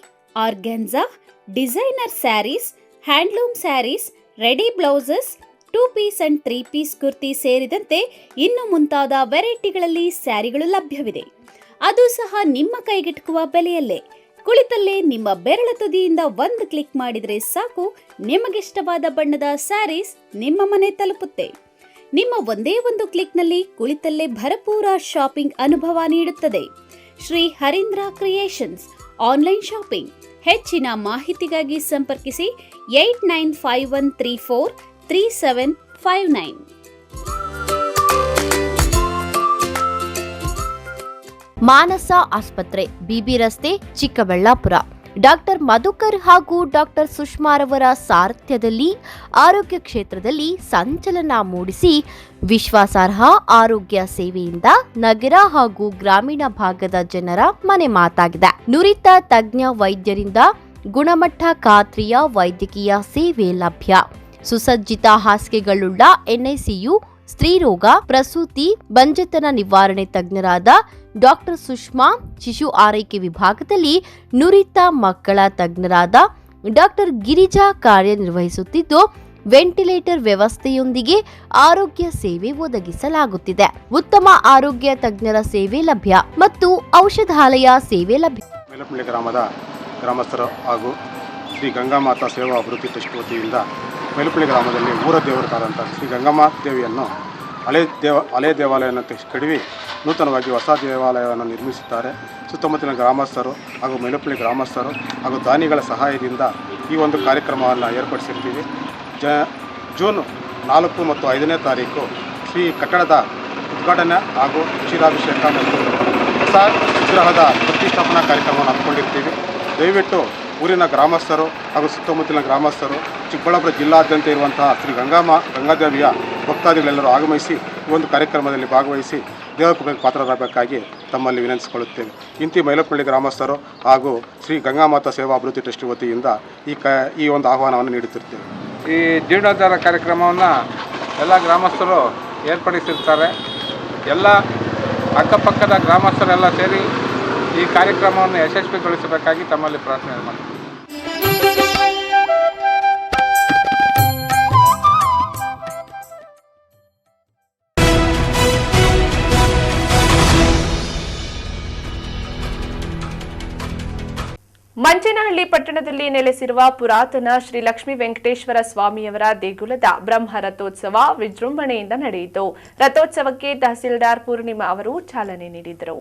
organza, designer sarees, handloom sarees, ready blouses, 2 piece and 3 piece kurti ಸೇರಿದಂತೆ ಇನ್ನು ಮುಂತಾದ ವೆರೈಟಿಗಳಲ್ಲಿ ಸ್ಯಾರಿಗಳು ಲಭ್ಯವಿದೆ. ಅದು ಸಹ ನಿಮ್ಮ ಕೈಗೆಟುಕುವ ಬೆಲೆಯಲ್ಲೇ. ಕುಳಿತಲ್ಲೇ ನಿಮ್ಮ ಬೆರಳ ತುದಿಯಿಂದ ಒಂದು ಕ್ಲಿಕ್ ಮಾಡಿದರೆ ಸಾಕು, ನಿಮಗಿಷ್ಟವಾದ ಬಣ್ಣದ ಸ್ಯಾರೀಸ್ ನಿಮ್ಮ ಮನೆ ತಲುಪುತ್ತೆ. ನಿಮ್ಮ ಒಂದೇ ಒಂದು ಕ್ಲಿಕ್ನಲ್ಲಿ ಕುಳಿತಲ್ಲೇ ಭರಪೂರ ಶಾಪಿಂಗ್ ಅನುಭವ ನೀಡುತ್ತದೆ. Shri Harindra creations online shopping ಹೆಚ್ಚಿನ ಮಾಹಿತಿಗಾಗಿ ಸಂಪರ್ಕಿಸಿ 8951343759. ಮಾನಸ ಆಸ್ಪತ್ರೆ, ಬಿಬಿ ರಸ್ತೆ, ಚಿಕ್ಕಬಳ್ಳಾಪುರ. ಡಾಕ್ಟರ್ ಮಧುಕರ್ ಹಾಗೂ ಡಾಕ್ಟರ್ ಸುಷ್ಮಾರವರ ಸಾರಥ್ಯದಲ್ಲಿ ಆರೋಗ್ಯ ಕ್ಷೇತ್ರದಲ್ಲಿ ಸಂಚಲನ ಮೂಡಿಸಿ ವಿಶ್ವಾಸಾರ್ಹ ಆರೋಗ್ಯ ಸೇವೆಯಿಂದ ನಗರ ಹಾಗೂ ಗ್ರಾಮೀಣ ಭಾಗದ ಜನರ ಮನೆ ಮಾತಾಗಿದೆ. ನುರಿತ ತಜ್ಞ ವೈದ್ಯರಿಂದ ಗುಣಮಟ್ಟ ಖಾತ್ರಿಯ ವೈದ್ಯಕೀಯ ಸೇವೆ ಲಭ್ಯ. ಸುಸಜ್ಜಿತ ಹಾಸಿಗೆಗಳುಳ್ಳ ಎನ್ಐಸಿಯು, ಸ್ತ್ರೀರೋಗ, ಪ್ರಸೂತಿ, ಬಂಜೆತನ ನಿವಾರಣೆ ತಜ್ಞರಾದ ಡಾಕ್ಟರ್ ಸುಷ್ಮಾ, ಶಿಶು ಆರೈಕೆ ವಿಭಾಗದಲ್ಲಿ ನುರಿತ ಮಕ್ಕಳ ತಜ್ಞರಾದ ಡಾಕ್ಟರ್ ಗಿರಿಜಾ ಕಾರ್ಯನಿರ್ವಹಿಸುತ್ತಿದ್ದು, ವೆಂಟಿಲೇಟರ್ ವ್ಯವಸ್ಥೆಯೊಂದಿಗೆ ಆರೋಗ್ಯ ಸೇವೆ ಒದಗಿಸಲಾಗುತ್ತಿದೆ. ಉತ್ತಮ ಆರೋಗ್ಯ ತಜ್ಞರ ಸೇವೆ ಲಭ್ಯ ಮತ್ತು ಔಷಧಾಲಯ ಸೇವೆ ಲಭ್ಯ. ಮೇಲಪಳ್ಳಿ ಗ್ರಾಮದ ಗ್ರಾಮಸ್ಥರು ಹಾಗೂ ಶ್ರೀ ಗಂಗಾಮಾತಾ ಸೇವಾ ಅಭಿವೃದ್ಧಿ ಟ್ರಸ್ಟ್ ವತಿಯಿಂದ ಮೇಲಪಳ್ಳಿ ಗ್ರಾಮದಲ್ಲಿ ಊರ ದೇವರಾದಂಥ ಶ್ರೀ ಗಂಗಮ್ಮ ದೇವಿಯನ್ನು ಹಳೆ ದೇವಾಲಯವನ್ನು ಕೆಡವಿ ನೂತನವಾಗಿ ಹೊಸ ದೇವಾಲಯವನ್ನು ನಿರ್ಮಿಸಿದ್ದಾರೆ. ಸುತ್ತಮುತ್ತಲಿನ ಗ್ರಾಮಸ್ಥರು ಹಾಗೂ ಮೇಲಪಳ್ಳಿ ಗ್ರಾಮಸ್ಥರು ಹಾಗೂ ದಾನಿಗಳ ಸಹಾಯದಿಂದ ಈ ಒಂದು ಕಾರ್ಯಕ್ರಮವನ್ನು ಏರ್ಪಡಿಸಿರ್ತೀವಿ. ಜೂನ್ 4 ಮತ್ತು 5ನೇ ತಾರೀಕು ಶ್ರೀ ಕಟ್ಟಡದ ಉದ್ಘಾಟನೆ ಹಾಗೂ ಕ್ಷೀರಾಭಿಷೇಕ ಮತ್ತು ಹೊಸ ವಿಗ್ರಹದ ಪ್ರತಿಷ್ಠಾಪನಾ ಕಾರ್ಯಕ್ರಮವನ್ನು ಹಮ್ಮಿಕೊಂಡಿರ್ತೀವಿ. ದಯವಿಟ್ಟು ಊರಿನ ಗ್ರಾಮಸ್ಥರು ಹಾಗೂ ಸುತ್ತಮುತ್ತಲಿನ ಗ್ರಾಮಸ್ಥರು, ಚಿಕ್ಕಬಳ್ಳಾಪುರ ಜಿಲ್ಲಾದ್ಯಂತ ಇರುವಂತಹ ಶ್ರೀ ಗಂಗಾದೇವಿಯ ಭಕ್ತಾದಿಗಳೆಲ್ಲರೂ ಆಗಮಿಸಿ ಈ ಒಂದು ಕಾರ್ಯಕ್ರಮದಲ್ಲಿ ಭಾಗವಹಿಸಿ ದೇವಕೃಪೆಗೆ ಪಾತ್ರರಾಗಬೇಕಾಗಿ ತಮ್ಮಲ್ಲಿ ವಿನಂತಿಸಿಕೊಳ್ಳುತ್ತೇವೆ. ಇಂತಿ ಮೈಲಪಳ್ಳಿ ಗ್ರಾಮಸ್ಥರು ಹಾಗೂ ಶ್ರೀ ಗಂಗಾಮಾತಾ ಸೇವಾ ಅಭಿವೃದ್ಧಿ ಟ್ರಸ್ಟ್ ವತಿಯಿಂದ ಈ ಒಂದು ಆಹ್ವಾನವನ್ನು ನೀಡುತ್ತಿರ್ತೇವೆ. ಈ ಜೀರ್ಣೋದ್ಧಾರ ಕಾರ್ಯಕ್ರಮವನ್ನು ಎಲ್ಲ ಗ್ರಾಮಸ್ಥರು ಏರ್ಪಡಿಸಿರ್ತಾರೆ. ಎಲ್ಲ ಅಕ್ಕಪಕ್ಕದ ಗ್ರಾಮಸ್ಥರೆಲ್ಲ ಸೇರಿ ಈ ಕಾರ್ಯಕ್ರಮವನ್ನು ಯಶಸ್ವಿಗೊಳಿಸಬೇಕಾಗಿ ತಮ್ಮಲ್ಲಿ ಪ್ರಾರ್ಥನೆ ಮಾಡ್ತೀವಿ. ಮಂಚೇನಹಳ್ಳಿ ಪಟ್ಟಣದಲ್ಲಿ ನೆಲೆಸಿರುವ ಪುರಾತನ ಶ್ರೀ ಲಕ್ಷ್ಮೀ ವೆಂಕಟೇಶ್ವರ ಸ್ವಾಮಿಯವರ ದೇಗುಲದ ಬ್ರಹ್ಮ ರಥೋತ್ಸವ ವಿಜೃಂಭಣೆಯಿಂದ ನಡೆಯಿತು. ರಥೋತ್ಸವಕ್ಕೆ ತಹಸೀಲ್ದಾರ್ ಪೂರ್ಣಿಮಾ ಅವರು ಚಾಲನೆ ನೀಡಿದರು.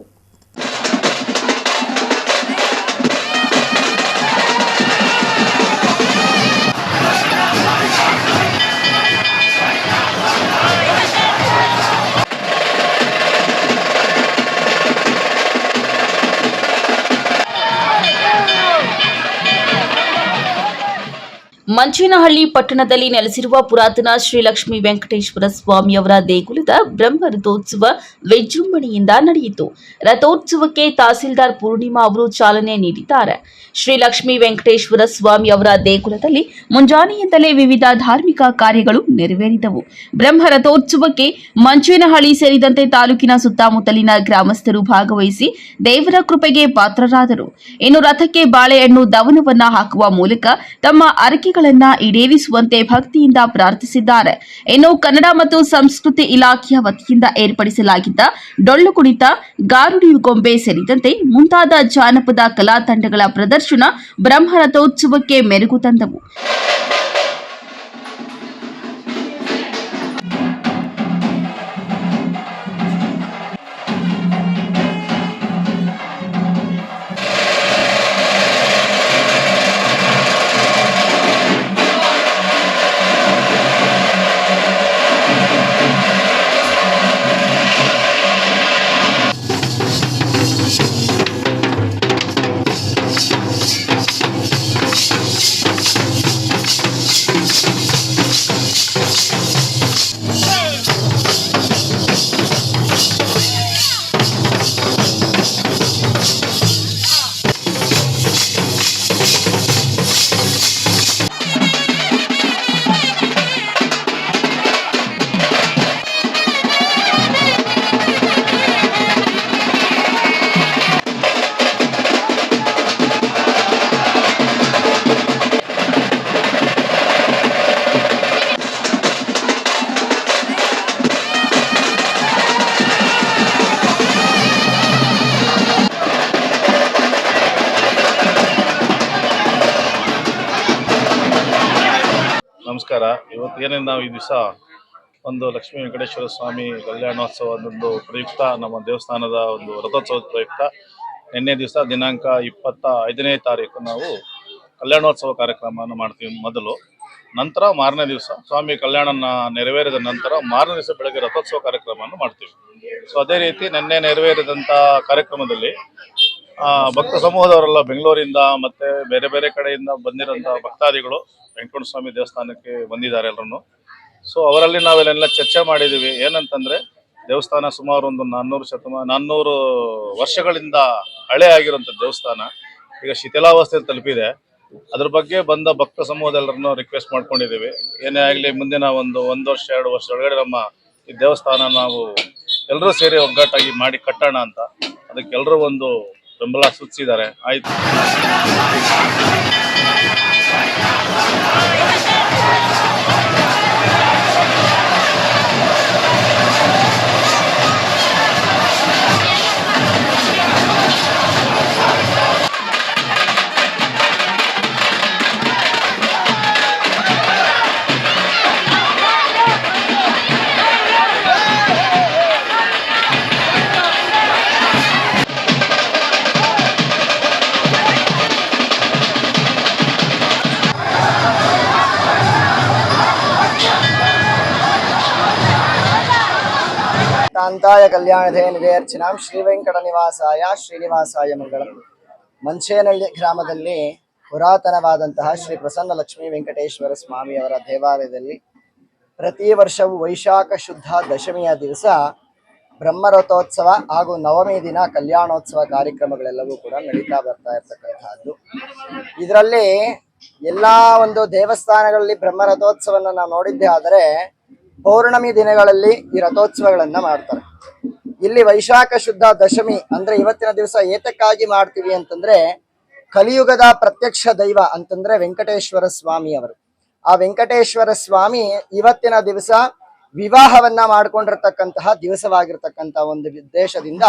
ಮಂಚೇನಹಳ್ಳಿ ಪಟ್ಟಣದಲ್ಲಿ ನೆಲೆಸಿರುವ ಪುರಾತನ ಶ್ರೀ ಲಕ್ಷ್ಮೀ ವೆಂಕಟೇಶ್ವರ ಸ್ವಾಮಿಯವರ ದೇಗುಲದ ಬ್ರಹ್ಮ ರಥೋತ್ಸವ ವಿಜೃಂಭಣೆಯಿಂದ ನಡೆಯಿತು. ರಥೋತ್ಸವಕ್ಕೆ ತಹಸೀಲ್ದಾರ್ ಪೂರ್ಣಿಮಾ ಅವರು ಚಾಲನೆ ನೀಡಿದ್ದಾರೆ. ಶ್ರೀ ಲಕ್ಷ್ಮೀ ವೆಂಕಟೇಶ್ವರ ಸ್ವಾಮಿ ಅವರ ದೇಗುಲದಲ್ಲಿ ಮುಂಜಾನೆಯಿಂದಲೇ ವಿವಿಧ ಧಾರ್ಮಿಕ ಕಾರ್ಯಗಳು ನೆರವೇರಿದವು. ಬ್ರಹ್ಮ ರಥೋತ್ಸವಕ್ಕೆ ಮಂಚೇನಹಳ್ಳಿ ಸೇರಿದಂತೆ ತಾಲೂಕಿನ ಸುತ್ತಮುತ್ತಲಿನ ಗ್ರಾಮಸ್ಥರು ಭಾಗವಹಿಸಿ ದೇವರ ಕೃಪೆಗೆ ಪಾತ್ರರಾದರು. ಇನ್ನು ರಥಕ್ಕೆ ಬಾಳೆಹಣ್ಣು ದವನವನ್ನ ಹಾಕುವ ಮೂಲಕ ತಮ್ಮ ಅರಕೆಗಳನ್ನು ಈಡೇರಿಸುವಂತೆ ಭಕ್ತಿಯಿಂದ ಪ್ರಾರ್ಥಿಸಿದ್ದಾರೆ. ಇನ್ನು ಕನ್ನಡ ಮತ್ತು ಸಂಸ್ಕೃತಿ ಇಲಾಖೆಯ ವತಿಯಿಂದ ಏರ್ಪಡಿಸಲಾಗಿದ್ದ ಡೊಳ್ಳು ಕುಣಿತ, ಗಾರುಡಿ ಗೊಂಬೆ ಸೇರಿದಂತೆ ಮುಂತಾದ ಜಾನಪದ ಕಲಾ ತಂಡಗಳ ಪ್ರದರ್ಶನ ಬ್ರಹ್ಮ ರಥೋತ್ಸವಕ್ಕೆ ಮೆರುಗು ತಂದವು. ನಮಸ್ಕಾರ. ಇವತ್ತೇನೇನು ನಾವು ಈ ದಿವಸ ಒಂದು ಲಕ್ಷ್ಮೀ ವೆಂಕಟೇಶ್ವರ ಸ್ವಾಮಿ ಕಲ್ಯಾಣೋತ್ಸವದೊಂದು ಪ್ರಯುಕ್ತ ನಮ್ಮ ದೇವಸ್ಥಾನದ ಒಂದು ರಥೋತ್ಸವದ ಪ್ರಯುಕ್ತ ನಿನ್ನೆ ದಿವಸ ದಿನಾಂಕ 25ನೇ ತಾರೀಕು ನಾವು ಕಲ್ಯಾಣೋತ್ಸವ ಕಾರ್ಯಕ್ರಮವನ್ನು ಮಾಡ್ತೀವಿ ಮೊದಲು. ನಂತರ ಮಾರನೇ ದಿವಸ ಸ್ವಾಮಿ ಕಲ್ಯಾಣನ ನೆರವೇರಿದ ನಂತರ ಮಾರನೇ ದಿವಸ ಬೆಳಗ್ಗೆ ರಥೋತ್ಸವ ಕಾರ್ಯಕ್ರಮವನ್ನು ಮಾಡ್ತೀವಿ. ಸೊ ಅದೇ ರೀತಿ ನಿನ್ನೆ ನೆರವೇರಿದಂಥ ಕಾರ್ಯಕ್ರಮದಲ್ಲಿ ಭಕ್ತ ಸಮೂಹದವರೆಲ್ಲ ಬೆಂಗಳೂರಿಂದ ಮತ್ತು ಬೇರೆ ಬೇರೆ ಕಡೆಯಿಂದ ಬಂದಿರೋಂಥ ಭಕ್ತಾದಿಗಳು ವೆಂಕಟೇಶ್ವರ ಸ್ವಾಮಿ ದೇವಸ್ಥಾನಕ್ಕೆ ಬಂದಿದ್ದಾರೆ ಎಲ್ಲರೂ. ಸೊ ಅವರಲ್ಲಿ ನಾವೆಲ್ಲ ಚರ್ಚೆ ಮಾಡಿದ್ದೀವಿ. ಏನಂತಂದರೆ ದೇವಸ್ಥಾನ ಸುಮಾರು ಒಂದು 400 ವರ್ಷಗಳಿಂದ ಹಳೆ ಆಗಿರೋಂಥ ದೇವಸ್ಥಾನ ಈಗ ಶಿಥಿಲಾವಸ್ಥೆಯಲ್ಲಿ ತಲುಪಿದೆ. ಅದ್ರ ಬಗ್ಗೆ ಬಂದ ಭಕ್ತ ಸಮೂಹದೆಲ್ಲರನ್ನು ರಿಕ್ವೆಸ್ಟ್ ಮಾಡ್ಕೊಂಡಿದ್ದೀವಿ. ಏನೇ ಆಗಲಿ ಮುಂದಿನ ಒಂದು ವರ್ಷ 2 ವರ್ಷ ಒಳಗಡೆ ನಮ್ಮ ಈ ದೇವಸ್ಥಾನ ನಾವು ಎಲ್ಲರೂ ಸೇರಿ ಒಗ್ಗಟ್ಟಾಗಿ ಮಾಡಿ ಕಟ್ಟೋಣ ಅಂತ ಅದಕ್ಕೆಲ್ಲರೂ ಒಂದು ಬೆಂಬಲ ಸೂಚಿಸಿದ್ದಾರೆ. ಆಯಿತು. ಕಾಂತಾಯ ಕಲ್ಯಾಣಧೇ ನಿವೇರ್ಚಿನಾಂ ಶ್ರೀ ವೆಂಕಟ ನಿವಾಸಾಯ ಶ್ರೀನಿವಾಸಾಯ ಮಂಗಳಂ. ಮಂಚೇನಹಳ್ಳಿ ಗ್ರಾಮದಲ್ಲಿ ಪುರಾತನವಾದಂತಹ ಶ್ರೀ ಪ್ರಸನ್ನ ಲಕ್ಷ್ಮೀ ವೆಂಕಟೇಶ್ವರ ಸ್ವಾಮಿಯವರ ದೇವಾಲಯದಲ್ಲಿ ಪ್ರತಿ ವರ್ಷವೂ ವೈಶಾಖ ಶುದ್ಧ ದಶಮಿಯ ದಿವಸ ಬ್ರಹ್ಮರಥೋತ್ಸವ ಹಾಗೂ ನವಮಿ ದಿನ ಕಲ್ಯಾಣೋತ್ಸವ ಕಾರ್ಯಕ್ರಮಗಳೆಲ್ಲವೂ ಕೂಡ ನಡೀತಾ ಬರ್ತಾ ಇರ್ತಕ್ಕಂತಹದ್ದು. ಇದರಲ್ಲಿ ಎಲ್ಲ ಒಂದು ದೇವಸ್ಥಾನಗಳಲ್ಲಿ ಬ್ರಹ್ಮರಥೋತ್ಸವವನ್ನು ನಾವು ನೋಡಿದ್ದೇ ಆದರೆ ಪೌರ್ಣಮಿ ದಿನಗಳಲ್ಲಿ ಈ ರಥೋತ್ಸವಗಳನ್ನ ಮಾಡ್ತಾರೆ. ಇಲ್ಲಿ ವೈಶಾಖ ಶುದ್ಧ ದಶಮಿ ಅಂದ್ರೆ ಇವತ್ತಿನ ದಿವಸ ಏತಕ್ಕಾಗಿ ಮಾಡ್ತೀವಿ ಅಂತಂದ್ರೆ ಕಲಿಯುಗದ ಪ್ರತ್ಯಕ್ಷ ದೈವ ಅಂತಂದ್ರೆ ವೆಂಕಟೇಶ್ವರ ಸ್ವಾಮಿ ಅವರು. ಆ ವೆಂಕಟೇಶ್ವರ ಸ್ವಾಮಿ ಇವತ್ತಿನ ದಿವಸ ವಿವಾಹವನ್ನ ಮಾಡ್ಕೊಂಡಿರ್ತಕ್ಕಂತಹ ದಿವಸವಾಗಿರ್ತಕ್ಕಂತಹ ಒಂದು ಉದ್ದೇಶದಿಂದ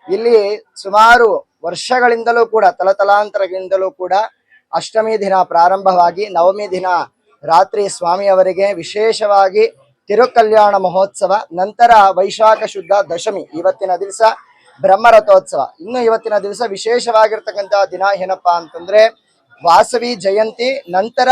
ಇಲ್ಲಿ ಸುಮಾರು ವರ್ಷಗಳಿಂದಲೂ ಕೂಡ ತಲತಲಾಂತರಗಳಿಂದಲೂ ಕೂಡ ಅಷ್ಟಮಿ ದಿನ ಪ್ರಾರಂಭವಾಗಿ ನವಮಿ ದಿನ ರಾತ್ರಿ ಸ್ವಾಮಿಯವರಿಗೆ ವಿಶೇಷವಾಗಿ ತಿರುಕಲ್ಯಾಣ ಮಹೋತ್ಸವ, ನಂತರ ವೈಶಾಖ ಶುದ್ಧ ದಶಮಿ ಇವತ್ತಿನ ದಿವಸ ಬ್ರಹ್ಮರಥೋತ್ಸವ. ಇನ್ನು ಇವತ್ತಿನ ದಿವಸ ವಿಶೇಷವಾಗಿರ್ತಕ್ಕಂತಹ ದಿನ ಏನಪ್ಪಾ ಅಂತಂದ್ರೆ ವಾಸವಿ ಜಯಂತಿ. ನಂತರ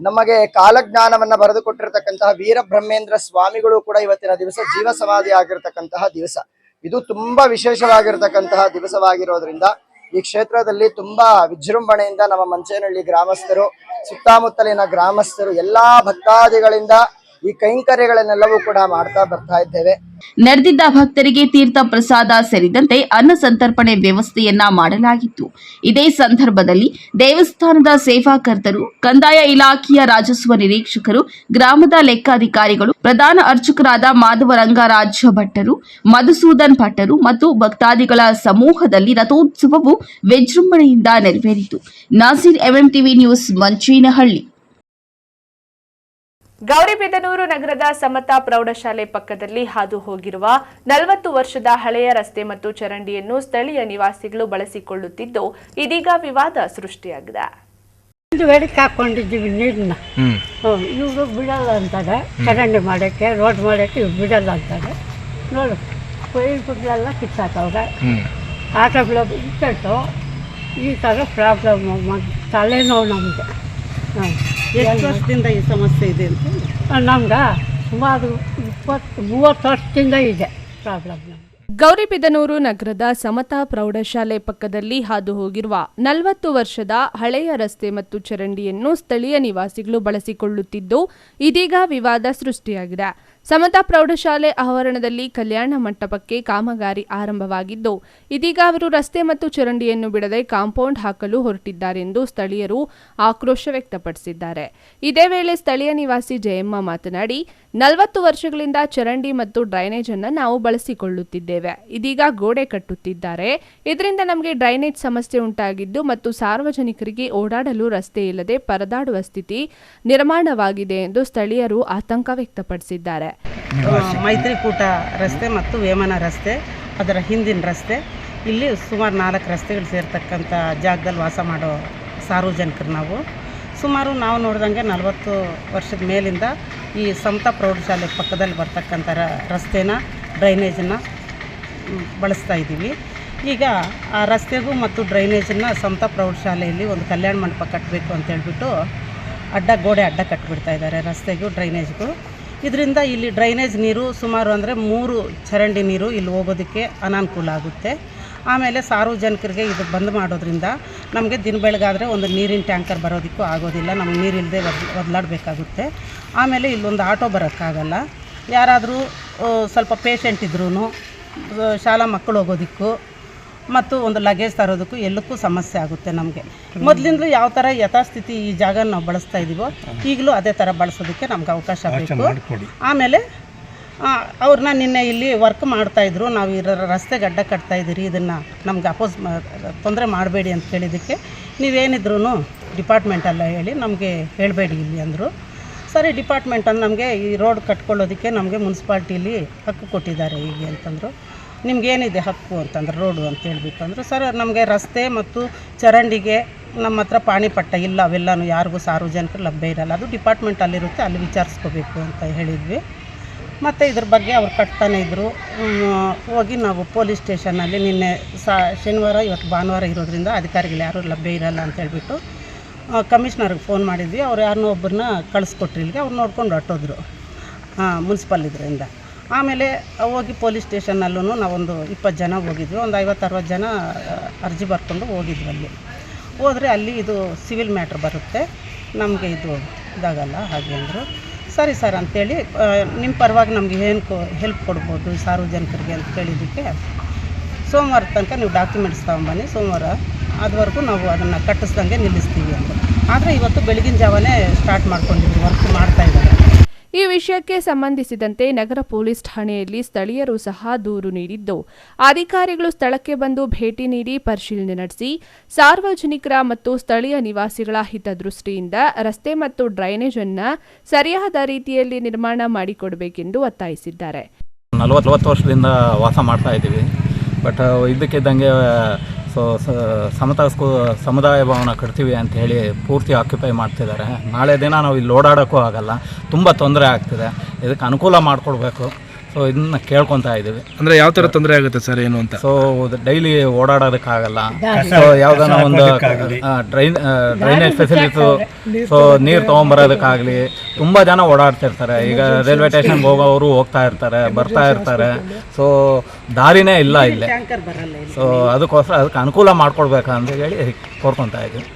ನಮಗೆ ಕಾಲಜ್ಞಾನವನ್ನ ಬರೆದುಕೊಟ್ಟಿರ್ತಕ್ಕಂತಹ ವೀರಬ್ರಹ್ಮೇಂದ್ರ ಸ್ವಾಮಿಗಳು ಕೂಡ ಇವತ್ತಿನ ದಿವಸ ಜೀವ ಸಮಾಧಿ ಆಗಿರ್ತಕ್ಕಂತಹ ದಿವಸ. ಇದು ತುಂಬಾ ವಿಶೇಷವಾಗಿರ್ತಕ್ಕಂತಹ ದಿವಸವಾಗಿರೋದ್ರಿಂದ ಈ ಕ್ಷೇತ್ರದಲ್ಲಿ ತುಂಬಾ ವಿಜೃಂಭಣೆಯಿಂದ ನಮ್ಮ ಮಂಚೇನಹಳ್ಳಿ ಗ್ರಾಮಸ್ಥರು, ಸುತ್ತಮುತ್ತಲಿನ ಗ್ರಾಮಸ್ಥರು ಎಲ್ಲಾ ಭಕ್ತಾದಿಗಳಿಂದ ಈ ಕೈಂಕರ್ಯಗಳನ್ನೆಲ್ಲವೂ ಕೂಡ ಮಾಡ್ತಾ ಬರ್ತಾ ಇದ್ದೇವೆ. ನೆರೆದಿದ್ದ ಭಕ್ತರಿಗೆ ತೀರ್ಥ ಪ್ರಸಾದ ಸೇರಿದಂತೆ ಅನ್ನ ಸಂತರ್ಪಣೆ ವ್ಯವಸ್ಥೆಯನ್ನ ಮಾಡಲಾಗಿತ್ತು. ಇದೇ ಸಂದರ್ಭದಲ್ಲಿ ದೇವಸ್ಥಾನದ ಸೇವಾಕರ್ತರು, ಕಂದಾಯ ಇಲಾಖೆಯ ರಾಜಸ್ವ ನಿರೀಕ್ಷಕರು, ಗ್ರಾಮದ ಲೆಕ್ಕಾಧಿಕಾರಿಗಳು, ಪ್ರಧಾನ ಅರ್ಚಕರಾದ ಮಾಧವರಂಗರಾಜ ಭಟ್ಟರು, ಮಧುಸೂದನ್ ಭಟ್ಟರು ಮತ್ತು ಭಕ್ತಾದಿಗಳ ಸಮೂಹದಲ್ಲಿ ರಥೋತ್ಸವವು ವಿಜೃಂಭಣೆಯಿಂದ ನೆರವೇರಿತು. Naseer MMTV news, Mancheneahalli. ಗೌರಿಬಿದನೂರು ನಗರದ ಸಮತಾ ಪ್ರೌಢಶಾಲೆ ಪಕ್ಕದಲ್ಲಿ ಹಾದು ಹೋಗಿರುವ 40 ವರ್ಷದ ಹಳೆಯ ರಸ್ತೆ ಮತ್ತು ಚರಂಡಿಯನ್ನು ಸ್ಥಳೀಯ ನಿವಾಸಿಗಳು ಬಳಸಿಕೊಳ್ಳುತ್ತಿದ್ದು ಇದೀಗ ವಿವಾದ ಸೃಷ್ಟಿಯಾಗಿದೆ. ಬೇಡಿಕೆ ಹಾಕೊಂಡಿದ್ದೀವಿ ನೀರನ್ನ, ಇವರು ಬಿಡಲ್ಲ ಅಂತಾರೆ. ಚರಂಡಿ ಮಾಡೋಕ್ಕೆ, ರೋಡ್ ಮಾಡೋಕ್ಕೆ ಇವ್ರು ಬಿಡಲ್ಲ ಅಂತಾರೆ. ನೋಡು ಕೊಯ್ಲು ಬಿಡಲೆಲ್ಲ ಕಿತ್ತಾಕವ್ರೆ. ಆಟೋಗಳು ಇಟ್ಟು ಈ ಥರ ಪ್ರಾಬ್ಲಮ್ ತಲೆನೋವು ನಮಗೆ. ಎಷ್ಟು ವರ್ಷದಿಂದ ಈ ಸಮಸ್ಯೆ ಇದೆ ಅಂತ ನಮ್ಗೆ ಸುಮಾರು 20-30 ವರ್ಷದಿಂದ ಇದೆ ಪ್ರಾಬ್ಲಮ್. ಗೌರಿಬಿದನೂರು ನಗರದ ಸಮತಾ ಪ್ರೌಢಶಾಲೆ ಪಕ್ಕದಲ್ಲಿ ಹಾದು ಹೋಗಿರುವ 40 ವರ್ಷದ ಹಳೆಯ ರಸ್ತೆ ಮತ್ತು ಚರಂಡಿಯನ್ನು ಸ್ಥಳೀಯ ನಿವಾಸಿಗಳು ಬಳಸಿಕೊಳ್ಳುತ್ತಿದ್ದು ಇದೀಗ ವಿವಾದ ಸೃಷ್ಟಿಯಾಗಿದೆ. ಸಮತಾ ಪ್ರೌಢಶಾಲೆ ಆವರಣದಲ್ಲಿ ಕಲ್ಯಾಣ ಮಂಟಪಕ್ಕೆ ಕಾಮಗಾರಿ ಆರಂಭವಾಗಿದ್ದು ಇದೀಗ ಅವರು ರಸ್ತೆ ಮತ್ತು ಚರಂಡಿಯನ್ನು ಬಿಡದೆ ಕಾಂಪೌಂಡ್ ಹಾಕಲು ಹೊರಟಿದ್ದಾರೆಂದು ಸ್ಥಳೀಯರು ಆಕ್ರೋಶ ವ್ಯಕ್ತಪಡಿಸಿದ್ದಾರೆ. ಇದೇ ವೇಳೆ ಸ್ಥಳೀಯ ನಿವಾಸಿ ಜಯಮ್ಮ ಮಾತನಾಡಿ 40 ವರ್ಷಗಳಿಂದ ಚರಂಡಿ ಮತ್ತು ಡ್ರೈನೇಜ್ ಅನ್ನು ನಾವು ಬಳಸಿಕೊಳ್ಳುತ್ತಿದ್ದೇವೆ. ಇದೀಗ ಗೋಡೆ ಕಟ್ಟುತ್ತಿದ್ದಾರೆ. ಇದರಿಂದ ನಮಗೆ ಡ್ರೈನೇಜ್ ಸಮಸ್ಯೆ ಉಂಟಾಗಿದ್ದು ಮತ್ತು ಸಾರ್ವಜನಿಕರಿಗೆ ಓಡಾಡಲು ರಸ್ತೆ ಇಲ್ಲದೆ ಪರದಾಡುವ ಸ್ಥಿತಿ ನಿರ್ಮಾಣವಾಗಿದೆ ಎಂದು ಸ್ಥಳೀಯರು ಆತಂಕ ವ್ಯಕ್ತಪಡಿಸಿದ್ದಾರೆ. ಮೈತ್ರಿಕೂಟ ರಸ್ತೆ ಮತ್ತು ವೇಮನ ರಸ್ತೆ, ಅದರ ಹಿಂದಿನ ರಸ್ತೆ, ಇಲ್ಲಿ ಸುಮಾರು 4 ರಸ್ತೆಗಳು ಸೇರ್ತಕ್ಕಂಥ ಜಾಗದಲ್ಲಿ ವಾಸ ಮಾಡೋ ಸಾರ್ವಜನಿಕರು ನಾವು ನೋಡಿದಂಗೆ 40 ವರ್ಷದ ಮೇಲಿಂದ ಈ ಸಮತಾ ಪ್ರೌಢಶಾಲೆ ಪಕ್ಕದಲ್ಲಿ ಬರ್ತಕ್ಕಂಥ ರಸ್ತೆನ, ಡ್ರೈನೇಜನ್ನು ಬಳಸ್ತಾ ಇದ್ದೀವಿ. ಈಗ ಆ ರಸ್ತೆಗೂ ಮತ್ತು ಡ್ರೈನೇಜನ್ನು ಸಮತಾ ಪ್ರೌಢಶಾಲೆಯಲ್ಲಿ ಒಂದು ಕಲ್ಯಾಣ ಮಂಟಪ ಕಟ್ಟಬೇಕು ಅಂತ ಹೇಳ್ಬಿಟ್ಟು ಗೋಡೆ ಅಡ್ಡ ಕಟ್ಟಿಬಿಡ್ತಾ ಇದ್ದಾರೆ ರಸ್ತೆಗೂ ಡ್ರೈನೇಜ್ಗೂ. ಇದರಿಂದ ಇಲ್ಲಿ ಡ್ರೈನೇಜ್ ನೀರು ಸುಮಾರು ಅಂದರೆ 3 ಚರಂಡಿ ನೀರು ಇಲ್ಲಿ ಹೋಗೋದಕ್ಕೆ ಅನಾನುಕೂಲ ಆಗುತ್ತೆ. ಆಮೇಲೆ ಸಾರ್ವಜನಿಕರಿಗೆ ಇದು ಬಂದ್ ಮಾಡೋದ್ರಿಂದ ನಮಗೆ ದಿನ ಬೆಳಗಾದರೆ ಒಂದು ನೀರಿನ ಟ್ಯಾಂಕರ್ ಬರೋದಕ್ಕೂ ಆಗೋದಿಲ್ಲ, ನಮ್ಗೆ ನೀರಿಲ್ಲದೆ ಒದಲಾಡಬೇಕಾಗುತ್ತೆ. ಆಮೇಲೆ ಇಲ್ಲೊಂದು ಆಟೋ ಬರೋಕ್ಕಾಗಲ್ಲ. ಯಾರಾದರೂ ಸ್ವಲ್ಪ ಪೇಷಂಟ್ ಇದ್ರೂ ಶಾಲಾ ಮಕ್ಕಳು ಹೋಗೋದಕ್ಕೂ ಮತ್ತು ಒಂದು ಲಗೇಜ್ ತರೋದಕ್ಕೂ ಎಲ್ಲಕ್ಕೂ ಸಮಸ್ಯೆ ಆಗುತ್ತೆ ನಮಗೆ. ಮೊದಲಿಂದಲೂ ಯಾವ ಥರ ಯಥಾಸ್ಥಿತಿ ಈ ಜಾಗ ನಾವು ಬಳಸ್ತಾ ಇದ್ದೀವೋ ಈಗಲೂ ಅದೇ ಥರ ಬಳಸೋದಕ್ಕೆ ನಮ್ಗೆ ಅವಕಾಶ ಬೇಕು. ಆಮೇಲೆ ಅವ್ರನ್ನ ನಿನ್ನೆ ಇಲ್ಲಿ ವರ್ಕ್ ಮಾಡ್ತಾಯಿದ್ರು, ನಾವು ರಸ್ತೆ ಗಡ್ಡ ಕಟ್ತಾಯಿದ್ದೀರಿ, ಇದನ್ನು ನಮ್ಗೆ ತೊಂದರೆ ಮಾಡಬೇಡಿ ಅಂತ ಕೇಳಿದ್ದಕ್ಕೆ ನೀವೇನಿದ್ರು ಡಿಪಾರ್ಟ್ಮೆಂಟಲ್ಲ ಹೇಳಿ ನಮಗೆ ಹೇಳಬೇಡಿ ಇಲ್ಲಿ ಅಂದರು. ಸರಿ, ಡಿಪಾರ್ಟ್ಮೆಂಟ್ ಅಂದ್ರೆ ನಮಗೆ ಈ ರೋಡ್ ಕಟ್ಕೊಳ್ಳೋದಕ್ಕೆ ನಮಗೆ ಮುನ್ಸಿಪಾಲ್ಟಿಲಿ ಹಕ್ಕು ಕೊಟ್ಟಿದ್ದಾರೆ ಹೀಗೆ ಅಂತಂದರು. ನಿಮಗೇನಿದೆ ಹಕ್ಕು ಅಂತಂದ್ರೆ ರೋಡು ಅಂತ ಹೇಳ್ಬಿಟ್ಟು ಅಂದರು. ಸರ್, ನಮಗೆ ರಸ್ತೆ ಮತ್ತು ಚರಂಡಿಗೆ ನಮ್ಮ ಹತ್ರ ಪಾಣಿಪಟ್ಟ ಇಲ್ಲ, ಅವೆಲ್ಲನೂ ಯಾರಿಗೂ ಸಾರ್ವಜನಿಕರು ಲಭ್ಯ ಇರಲ್ಲ, ಅದು ಡಿಪಾರ್ಟ್ಮೆಂಟಲ್ಲಿರುತ್ತೆ, ಅಲ್ಲಿ ವಿಚಾರಿಸ್ಕೋಬೇಕು ಅಂತ ಹೇಳಿದ್ವಿ. ಮತ್ತು ಇದ್ರ ಬಗ್ಗೆ ಅವ್ರು ಕಟ್ತಾನೆ ಇದ್ದರು. ಹೋಗಿ ನಾವು ಪೊಲೀಸ್ ಸ್ಟೇಷನ್ನಲ್ಲಿ ನಿನ್ನೆ ಶನಿವಾರ ಇವತ್ತು ಭಾನುವಾರ ಇರೋದ್ರಿಂದ ಅಧಿಕಾರಿಗಳು ಯಾರೂ ಲಭ್ಯ ಇರಲ್ಲ ಅಂತ ಹೇಳ್ಬಿಟ್ಟು ಕಮಿಷ್ನರ್ಗೆ ಫೋನ್ ಮಾಡಿದ್ವಿ. ಅವ್ರು ಯಾರನ್ನೋ ಒಬ್ಬರನ್ನ ಕಳಿಸ್ಕೊಟ್ರಿ ಇಲ್ಲಿಗೆ, ಅವ್ರು ನೋಡ್ಕೊಂಡು ಹೊರಟೋದ್ರು ಮುನ್ಸಿಪಲ್ ಇದರಿಂದ. ಆಮೇಲೆ ಹೋಗಿ ಪೊಲೀಸ್ ಸ್ಟೇಷನ್ನಲ್ಲೂ ನಾವೊಂದು 20 ಜನ ಹೋಗಿದ್ವಿ, ಒಂದು 50-60 ಜನ ಅರ್ಜಿ ಬರ್ಕೊಂಡು ಹೋಗಿದ್ವಿ. ಅಲ್ಲಿ ಹೋದರೆ ಅಲ್ಲಿ ಇದು ಸಿವಿಲ್ ಮ್ಯಾಟ್ರ್ ಬರುತ್ತೆ, ನಮಗೆ ಇದು ಇದಾಗಲ್ಲ ಹಾಗೆ ಅಂದರು. ಸರಿ ಸರ್ ಅಂತೇಳಿ ನಿಮ್ಮ ಪರವಾಗಿ ನಮಗೆ ಏನು ಹೆಲ್ಪ್ ಕೊಡ್ಬೋದು ಸಾರ್ವಜನಿಕರಿಗೆ ಅಂತ ಕೇಳಿದ್ದಕ್ಕೆ ಸೋಮವಾರ ತನಕ ನೀವು ಡಾಕ್ಯುಮೆಂಟ್ಸ್ ತೊಗೊಂಬನ್ನಿ, ಸೋಮವಾರ ಅದುವರೆಗೂ ನಾವು ಅದನ್ನು ಕಟ್ಟಿಸ್ದಂಗೆ ನಿಲ್ಲಿಸ್ತೀವಿ ಅಂತ. ಆದರೆ ಇವತ್ತು ಬೆಳಗಿನ ಜಾವನೇ ಸ್ಟಾರ್ಟ್ ಮಾಡ್ಕೊಂಡಿದ್ವಿ, ವರ್ಕ್ ಮಾಡ್ತಾಯಿದ್ದಾರೆ. ಈ ವಿಷಯಕ್ಕೆ ಸಂಬಂಧಿಸಿದಂತೆ ನಗರ ಪೊಲೀಸ್ ಠಾಣೆಯಲ್ಲಿ ಸ್ಥಳೀಯರು ಸಹ ದೂರು ನೀಡಿದ್ದು, ಅಧಿಕಾರಿಗಳು ಸ್ಥಳಕ್ಕೆ ಬಂದು ಭೇಟಿ ನೀಡಿ ಪರಿಶೀಲನೆ ನಡೆಸಿ ಸಾರ್ವಜನಿಕರ ಮತ್ತು ಸ್ಥಳೀಯ ನಿವಾಸಿಗಳ ಹಿತದೃಷ್ಟಿಯಿಂದ ರಸ್ತೆ ಮತ್ತು ಡ್ರೈನೇಜ್ ಅನ್ನು ಸರಿಯಾದ ರೀತಿಯಲ್ಲಿ ನಿರ್ಮಾಣ ಮಾಡಿಕೊಡಬೇಕೆಂದು ಒತ್ತಾಯಿಸಿದ್ದಾರೆ. 40 ವರ್ಷದಿಂದ ವಾಸ ಮಾಡ್ತಾ ಇದ್ದೀವಿ. ಬಟ್ ಇದಕ್ಕಿದ್ದಂಗೆ ಸಮುದಾಯ ಭವನ ಕಟ್ತೀವಿ ಅಂತ ಹೇಳಿ ಪೂರ್ತಿ ಆಕ್ಯುಪೈ ಮಾಡ್ತಿದ್ದಾರೆ. ನಾಳೆ ದಿನ ನಾವು ಇಲ್ಲಿ ಓಡಾಡೋಕ್ಕೂ ಆಗಲ್ಲ, ತುಂಬ ತೊಂದರೆ ಆಗ್ತಿದೆ. ಇದಕ್ಕೆ ಅನುಕೂಲ ಮಾಡಿಕೊಡ್ಬೇಕು. ಸೊ ಇದನ್ನ ಕೇಳ್ಕೊತಾ ಇದ್ದೀವಿ. ಅಂದರೆ ಯಾವ ಥರ ತೊಂದರೆ ಆಗುತ್ತೆ ಸರ್ ಏನು ಅಂತ? ಸೊ ಡೈಲಿ ಓಡಾಡೋದಕ್ಕಾಗಲ್ಲ. ಸೊ ಯಾವುದಾನ ಒಂದು ಡ್ರೈನೇಜ್ ಫೆಸಿಲಿಟೀಸು, ಸೊ ನೀರು ತೊಗೊಂಬರೋದಕ್ಕಾಗಲಿ ತುಂಬ ಜನ ಓಡಾಡ್ತಿರ್ತಾರೆ. ಈಗ ರೈಲ್ವೆ ಸ್ಟೇಷನ್ಗೆ ಹೋಗೋರು ಹೋಗ್ತಾ ಇರ್ತಾರೆ, ಬರ್ತಾ ಇರ್ತಾರೆ. ಸೊ ದಾರಿನೇ ಇಲ್ಲ ಇಲ್ಲಿ. ಸೊ ಅದಕ್ಕೆ ಅನುಕೂಲ ಮಾಡಿಕೊಡ್ಬೇಕಂತ ಹೇಳಿ ಕೋರ್ಕೊತಾ ಇದ್ದೀವಿ.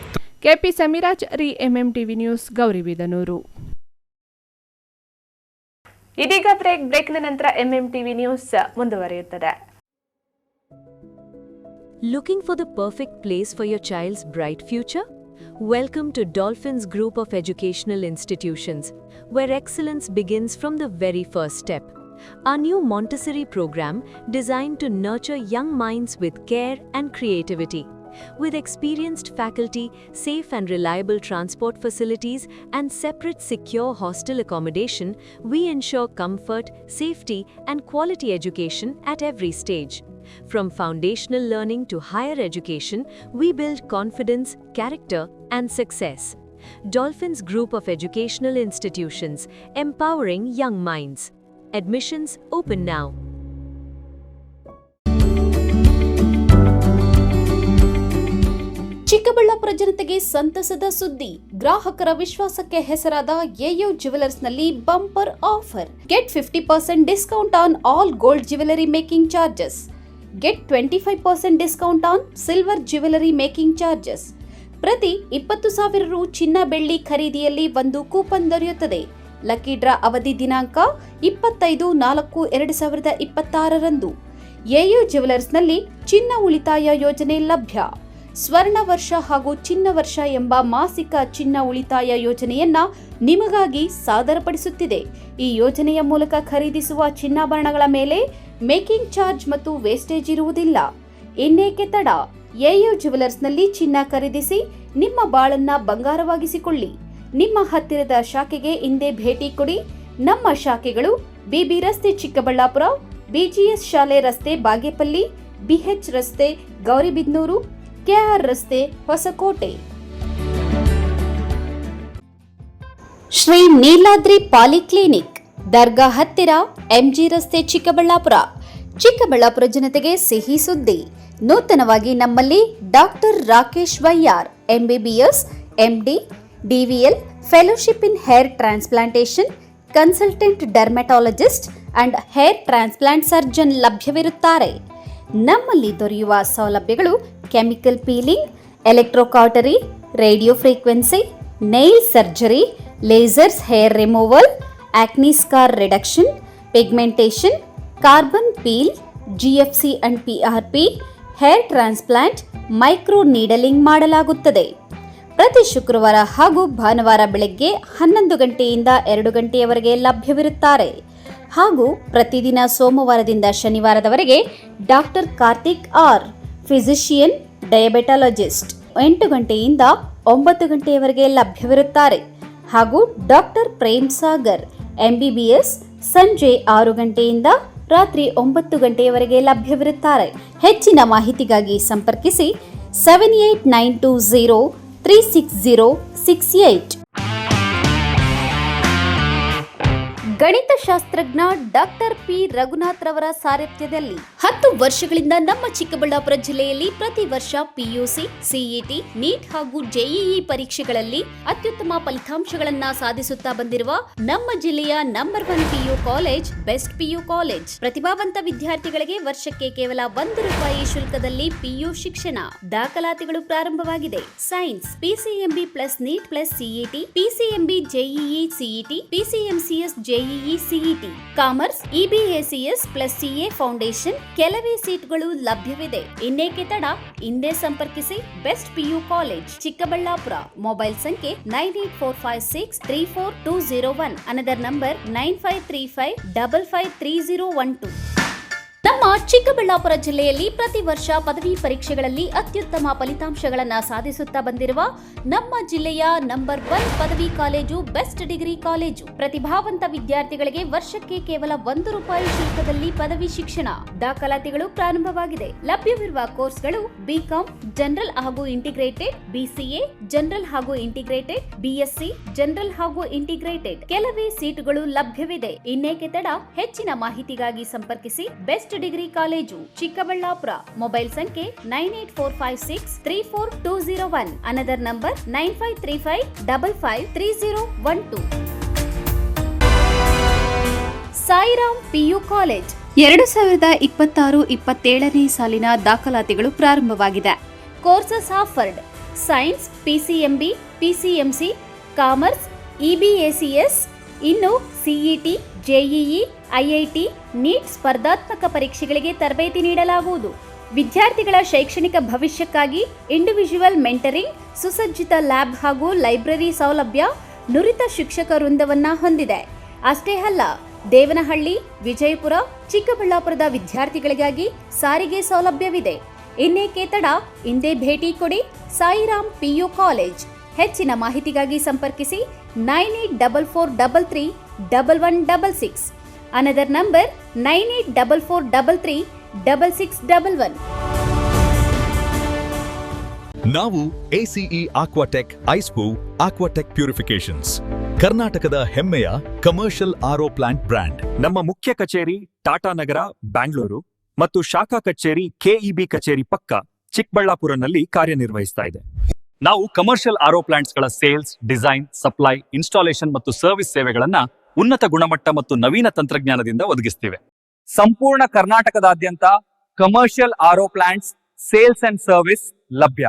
K P Samiraj, MMTV news, Gauribidanur. ಇದೀಗ ಬ್ರೇಕ್ನ ನಂತರ MMTV ನ್ಯೂಸ್ ಮುಂದುವರಿಯುತ್ತದೆ. Looking for the perfect place for your child's bright future? Welcome to Dolphins Group of Educational Institutions, where excellence begins from the very first step. Our new Montessori program designed to nurture young minds with care and creativity. With experienced faculty, safe and reliable transport facilities, and separate secure hostel accommodation, we ensure comfort, safety, and quality education at every stage. From foundational learning to higher education, we build confidence, character, and success. Dolphins Group of Educational Institutions, empowering young minds. Admissions open now. Chikkaballapur ಜನತೆಗೆ ಸಂತಸದ ಸುದ್ದಿ. ಗ್ರಾಹಕರ ವಿಶ್ವಾಸಕ್ಕೆ ಹೆಸರಾದ A ಜ್ಯುವೆಲರ್ಸ್ನಲ್ಲಿ bumper offer. Get 50% discount on all gold jewellery making charges. Get 25% discount on silver jewellery making charges. ಪ್ರತಿ 20,000 ರು ಚಿನ್ನ ಬೆಳ್ಳಿ ಖರೀದಿಯಲ್ಲಿ ಒಂದು ಕೂಪನ್ ದೊರೆಯುತ್ತದೆ. ಲಕ್ಕಿ ಡ್ರಾ ಅವಧಿ ದಿನಾಂಕ 25/4/2026 ಎಯು ಜ್ಯುವೆಲರ್ಸ್ನಲ್ಲಿ ಚಿನ್ನ ಉಳಿತಾಯ ಯೋಜನೆ ಲಭ್ಯ. ಸ್ವರ್ಣ ವರ್ಷ ಹಾಗೂ ಚಿನ್ನ ವರ್ಷ ಎಂಬ ಮಾಸಿಕ ಚಿನ್ನ ಉಳಿತಾಯ ಯೋಜನೆಯನ್ನ ನಿಮಗಾಗಿ ಸಾದರಪಡಿಸುತ್ತಿದೆ. ಈ ಯೋಜನೆಯ ಮೂಲಕ ಖರೀದಿಸುವ ಚಿನ್ನಾಭರಣಗಳ ಮೇಲೆ ಮೇಕಿಂಗ್ ಚಾರ್ಜ್ ಮತ್ತು ವೇಸ್ಟೇಜ್ ಇರುವುದಿಲ್ಲ. ಇನ್ನೇಕೆ ತಡ? ಎಯು ಜ್ಯುವೆಲರ್ಸ್ನಲ್ಲಿ ಚಿನ್ನ ಖರೀದಿಸಿ ನಿಮ್ಮ ಬಾಳನ್ನ ಬಂಗಾರವಾಗಿಸಿಕೊಳ್ಳಿ. ನಿಮ್ಮ ಹತ್ತಿರದ ಶಾಖೆಗೆ ಇಂದೇ ಭೇಟಿ ಕೊಡಿ. ನಮ್ಮ ಶಾಖೆಗಳು BB ರಸ್ತೆ ಚಿಕ್ಕಬಳ್ಳಾಪುರ, BGS ಶಾಲೆ ರಸ್ತೆ ಬಾಗೇಪಲ್ಲಿ, BH ರಸ್ತೆ ಗೌರಿಬಿದನೂರು, KR ರಸ್ತೆ ಹೊಸಕೋಟೆ. ಶ್ರೀ ನೀಲಾದ್ರಿ ಪಾಲಿಕ್ಲಿನಿಕ್, ದರ್ಗಾ ಹತ್ತಿರ, MG ರಸ್ತೆ ಚಿಕ್ಕಬಳ್ಳಾಪುರ. ಚಿಕ್ಕಬಳ್ಳಾಪುರ ಜನತೆಗೆ ಸಿಹಿ ಸುದ್ದಿ. ನೂತನವಾಗಿ ನಮ್ಮಲ್ಲಿ doctor Rakesh Vaiyar MBBS, MD, DVL, fellowship in hair transplantation, consultant dermatologist and hair transplant surgeon ಲಭ್ಯವಿರುತ್ತಾರೆ. ನಮ್ಮಲ್ಲಿ ದೊರೆಯುವ ಸೌಲಭ್ಯಗಳು chemical peeling, electrocautery, radio frequency, nail surgery, lasers hair removal, acne scar reduction, pigmentation, carbon peel, GFC and PRP, hair transplant, micro needling ಮಾಡಲಾಗುತ್ತದೆ. ಪ್ರತಿ ಶುಕ್ರವಾರ ಹಾಗೂ ಭಾನುವಾರ ಬೆಳಗ್ಗೆ 11 ಗಂಟೆಯಿಂದ 2 ಗಂಟೆಯವರೆಗೆ ಲಭ್ಯವಿರುತ್ತಾರೆ. ಹಾಗೂ ಪ್ರತಿದಿನ ಸೋಮವಾರದಿಂದ ಶನಿವಾರದವರೆಗೆ ಡಾಕ್ಟರ್ ಕಾರ್ತಿಕ್ ಆರ್, ಫಿಸಿಷಿಯನ್ ಡಯಾಬೆಟಾಲಜಿಸ್ಟ್ 8 ಗಂಟೆಯಿಂದ 9 ಗಂಟೆಯವರೆಗೆ ಲಭ್ಯವಿರುತ್ತಾರೆ. ಹಾಗೂ ಡಾಕ್ಟರ್ ಪ್ರೇಮ್ ಸಾಗರ್ MBBS ಸಂಜೆ 6 ಗಂಟೆಯಿಂದ ರಾತ್ರಿ 9 ಗಂಟೆಯವರೆಗೆ ಲಭ್ಯವಿರುತ್ತಾರೆ. ಹೆಚ್ಚಿನ ಮಾಹಿತಿಗಾಗಿ ಸಂಪರ್ಕಿಸಿ 7892036068. ಗಣಿತಶಾಸ್ತ್ರಜ್ಞ ಡಾಕ್ಟರ್ P. ರಘುನಾಥ್ ರವರ ಸಾರಥ್ಯದಲ್ಲಿ 10 ವರ್ಷಗಳಿಂದ ನಮ್ಮ ಚಿಕ್ಕಬಳ್ಳಾಪುರ ಜಿಲ್ಲೆಯಲ್ಲಿ ಪ್ರತಿ ವರ್ಷ PUC, CET, NEET ಹಾಗೂ JEE ಪರೀಕ್ಷೆಗಳಲ್ಲಿ ಅತ್ಯುತ್ತಮ ಫಲಿತಾಂಶಗಳನ್ನ ಸಾಧಿಸುತ್ತಾ ಬಂದಿರುವ ನಮ್ಮ ಜಿಲ್ಲೆಯ number 1 PU college best PU college. ಪ್ರತಿಭಾವಂತ ವಿದ್ಯಾರ್ಥಿಗಳಿಗೆ ವರ್ಷಕ್ಕೆ ಕೇವಲ ₹1 ಶುಲ್ಕದಲ್ಲಿ PU ಶಿಕ್ಷಣ. ದಾಖಲಾತಿಗಳು ಪ್ರಾರಂಭವಾಗಿದೆ. Science PCMB plus NEET plus CET, PCMB JEE CET, PCMCS JEE CET, commerce EBACS plus CA foundation. ಕೆಲವೇ ಸೀಟ್ಗಳು ಲಭ್ಯವಿದೆ. ಇನ್ನೇಕೆ ತಡ, ಹಿಂದೆ ಸಂಪರ್ಕಿಸಿ best PU college, Chikkaballapur. Mobile ಸಂಖ್ಯೆ 9845634201. Another number 9535553012. ನಮ್ಮ ಚಿಕ್ಕಬಳ್ಳಾಪುರ ಜಿಲ್ಲೆಯಲ್ಲಿ ಪ್ರತಿ ವರ್ಷ ಪದವಿ ಪರೀಕ್ಷೆಗಳಲ್ಲಿ ಅತ್ಯುತ್ತಮ ಫಲಿತಾಂಶಗಳನ್ನು ಸಾಧಿಸುತ್ತಾ ಬಂದಿರುವ ನಮ್ಮ ಜಿಲ್ಲೆಯ ನಂಬರ್ 1 ಪದವಿ ಕಾಲೇಜು ಬೆಸ್ಟ್ ಡಿಗ್ರಿ ಕಾಲೇಜು. ಪ್ರತಿಭಾವಂತ ವಿದ್ಯಾರ್ಥಿಗಳಿಗೆ ವರ್ಷಕ್ಕೆ ಕೇವಲ ₹1 ಶುಲ್ಕದಲ್ಲಿ ಪದವಿ ಶಿಕ್ಷಣ. ದಾಖಲಾತಿಗಳು ಪ್ರಾರಂಭವಾಗಿದೆ. ಲಭ್ಯವಿರುವ ಕೋರ್ಸ್ಗಳು BCom ಜನರಲ್ ಹಾಗೂ ಇಂಟಿಗ್ರೇಟೆಡ್, BCA ಜನರಲ್ ಹಾಗೂ ಇಂಟಿಗ್ರೇಟೆಡ್, BSc ಜನರಲ್ ಹಾಗೂ ಇಂಟಿಗ್ರೇಟೆಡ್. ಕೆಲವೇ ಸೀಟುಗಳು ಲಭ್ಯವಿದೆ. ಇನ್ನೇಕೆ ತಡ, ಹೆಚ್ಚಿನ ಮಾಹಿತಿಗಾಗಿ ಸಂಪರ್ಕಿಸಿ best degree college, Chikkaballapur. Mobile ಸಂಖ್ಯೆ 9845634201. Another number 9535553012. Sairam PU college 2026-27ನೇ ಸಾಲಿನ ದಾಖಲಾತಿಗಳು ಪ್ರಾರಂಭವಾಗಿದೆ. Courses offered: science PCMB, PCMC, commerce EBACS, ಇನ್ನು CET, JEE, IIT, NEET ಸ್ಪರ್ಧಾತ್ಮಕ ಪರೀಕ್ಷೆಗಳಿಗೆ ತರಬೇತಿ ನೀಡಲಾಗುವುದು. ವಿದ್ಯಾರ್ಥಿಗಳ ಶೈಕ್ಷಣಿಕ ಭವಿಷ್ಯಕ್ಕಾಗಿ ಇಂಡಿವಿಜುವಲ್ ಮೆಂಟರಿಂಗ್, ಸುಸಜ್ಜಿತ ಲ್ಯಾಬ್ ಹಾಗೂ ಲೈಬ್ರರಿ ಸೌಲಭ್ಯ, ನುರಿತ ಶಿಕ್ಷಕ ವೃಂದವನ್ನ ಹೊಂದಿದೆ. ಅಷ್ಟೇ ಅಲ್ಲ, ದೇವನಹಳ್ಳಿ, ವಿಜಯಪುರ, ಚಿಕ್ಕಬಳ್ಳಾಪುರದ ವಿದ್ಯಾರ್ಥಿಗಳಿಗಾಗಿ ಸಾರಿಗೆ ಸೌಲಭ್ಯವಿದೆ. ಇನ್ನೇಕೆ ತಡ, ಹಿಂದೆ ಭೇಟಿ ಕೊಡಿ ಸಾಯಿರಾಮ್ PU ಕಾಲೇಜ್. ಹೆಚ್ಚಿನ ಮಾಹಿತಿಗಾಗಿ ಸಂಪರ್ಕಿಸಿ 9844331166. Another number 9844336611. ನಾವು ACE ಆಕ್ವಾಟೆಕ್ ಐಸ್ಪೂ ಆಕ್ವಾಟೆಕ್ ಪ್ಯೂರಿಫಿಕೇಶನ್ಸ್, ಕರ್ನಾಟಕದ ಹೆಮ್ಮೆಯ ಕಮರ್ಷಿಯಲ್ RO ಪ್ಲಾಂಟ್ ಬ್ರ್ಯಾಂಡ್. ನಮ್ಮ ಮುಖ್ಯ ಕಚೇರಿ ಟಾಟಾನಗರ, ಬ್ಯಾಂಗ್ಳೂರು ಮತ್ತು ಶಾಖಾ ಕಚೇರಿ KEB ಕಚೇರಿ ಪಕ್ಕ ಚಿಕ್ಕಬಳ್ಳಾಪುರನಲ್ಲಿ ಕಾರ್ಯನಿರ್ವಹಿಸ್ತಾ ಇದೆ. ನಾವು ಕಮರ್ಷಿಯಲ್ RO ಪ್ಲಾಂಟ್ಸ್ಗಳ ಸೇಲ್ಸ್, ಡಿಸೈನ್, ಸಪ್ಲೈ, ಇನ್ಸ್ಟಾಲೇಷನ್ ಮತ್ತು ಸರ್ವಿಸ್ ಸೇವೆಗಳನ್ನ ಉನ್ನತ ಗುಣಮಟ್ಟ ಮತ್ತು ನವೀನ ತಂತ್ರಜ್ಞಾನದಿಂದ ಒದಗಿಸ್ತಿವೆ. ಸಂಪೂರ್ಣ ಕರ್ನಾಟಕದಾದ್ಯಂತ commercial RO plants sales and service ಲಭ್ಯ.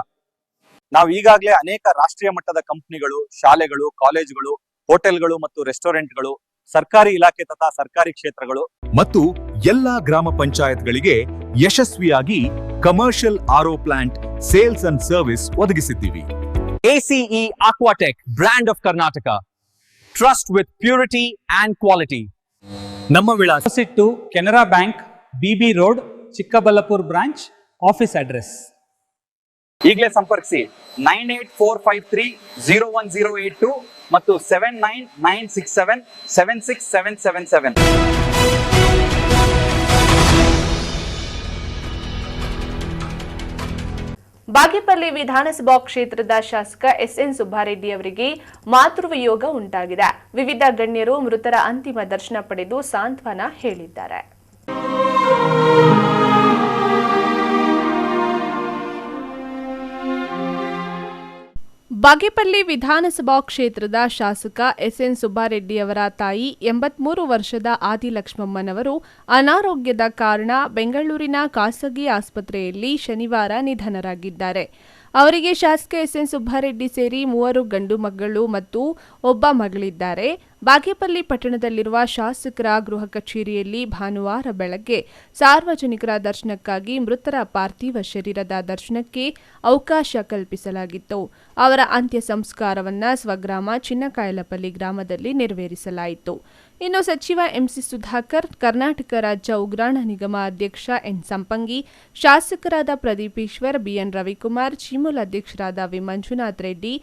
ನಾವು ಈಗಾಗಲೇ ಅನೇಕ ರಾಷ್ಟ್ರೀಯ ಮಟ್ಟದ ಕಂಪನಿಗಳು, ಶಾಲೆಗಳು, ಕಾಲೇಜುಗಳು, ಹೋಟೆಲ್ಗಳು ಮತ್ತು ರೆಸ್ಟೋರೆಂಟ್ಗಳು, ಸರ್ಕಾರಿ ಇಲಾಖೆ ತಥಾ ಸರ್ಕಾರಿ ಕ್ಷೇತ್ರಗಳು ಮತ್ತು ಎಲ್ಲಾ ಗ್ರಾಮ ಪಂಚಾಯತ್ಗಳಿಗೆ ಯಶಸ್ವಿಯಾಗಿ commercial RO plant sales and service ಒದಗಿಸಿದ್ದೀವಿ. ACE Aquatech, brand of Karnataka, trust with purity and quality. ನಮ್ಮ ವಿಳಾಸ to Canara bank, BB road, Chikkaballapur branch, office address. ಈಗಲೇ ಸಂಪರ್ಕಿಸಿ 9845301082 ಮತ್ತು 7996776777. ಬಾಗೇಪಲ್ಲಿ ವಿಧಾನಸಭಾ ಕ್ಷೇತ್ರದ ಶಾಸಕ SN ಸುಬ್ಬಾರೆಡ್ಡಿ ಅವರಿಗೆ ಮಾತೃವಿಯೋಗ ಉಂಟಾಗಿದೆ. ವಿವಿಧ ಗಣ್ಯರು ಮೃತರ ಅಂತಿಮ ದರ್ಶನ ಪಡೆದು ಸಾಂತ್ವನ ಹೇಳಿದ್ದಾರೆ. ಬಾಗೇಪಲ್ಲಿ ವಿಧಾನಸಭಾ ಕ್ಷೇತ್ರದ ಶಾಸಕ ಎಸ್ಎನ್ ಸುಬ್ಬಾರೆಡ್ಡಿಯವರ ತಾಯಿ 83 ವರ್ಷದ ಆದಿಲಕ್ಷ್ಮಮ್ಮನವರು ಅನಾರೋಗ್ಯದ ಕಾರಣ ಬೆಂಗಳೂರಿನ ಖಾಸಗಿ ಆಸ್ಪತ್ರೆಯಲ್ಲಿ ಶನಿವಾರ ನಿಧನರಾಗಿದ್ದಾರೆ. ಅವರಿಗೆ ಶಾಸಕ ಎಸ್ಎನ್ ಸುಬ್ಬಾರೆಡ್ಡಿ ಸೇರಿ 3 ಗಂಡು ಮಕ್ಕಳು ಮತ್ತು ಒಬ್ಬ ಮಗಳಿದ್ದಾರೆ. ಬಾಗೇಪಲ್ಲಿ ಪಟ್ಟಣದಲ್ಲಿರುವ ಶಾಸಕರ ಗೃಹ ಕಚೇರಿಯಲ್ಲಿ ಭಾನುವಾರ ಬೆಳಗ್ಗೆ ಸಾರ್ವಜನಿಕರ ದರ್ಶನಕ್ಕಾಗಿ ಮೃತರ ಪಾರ್ಥಿವ ಶರೀರದ ದರ್ಶನಕ್ಕೆ ಅವಕಾಶ ಕಲ್ಪಿಸಲಾಗಿತ್ತು. ಅವರ ಅಂತ್ಯ ಸಂಸ್ಕಾರವನ್ನು ಸ್ವಗ್ರಾಮ ಚಿನ್ನಕಾಯಲಪಲ್ಲಿ ಗ್ರಾಮದಲ್ಲಿ ನೆರವೇರಿಸಲಾಯಿತು. ಇನ್ನು ಸಚಿವ ಎಂಸಿ ಸುಧಾಕರ್, ಕರ್ನಾಟಕ ರಾಜ್ಯ ಉಗ್ರಾಣ ನಿಗಮ ಅಧ್ಯಕ್ಷ ಎನ್ ಸಂಪಂಗಿ, ಶಾಸಕರಾದ ಪ್ರದೀಪ್ ಈಶ್ವರ್, ಬಿಎನ್ ರವಿಕುಮಾರ್, ಚಿಮುಲ್ ಅಧ್ಯಕ್ಷರಾದ ವಿ ಮಂಜುನಾಥ್ ರೆಡ್ಡಿ,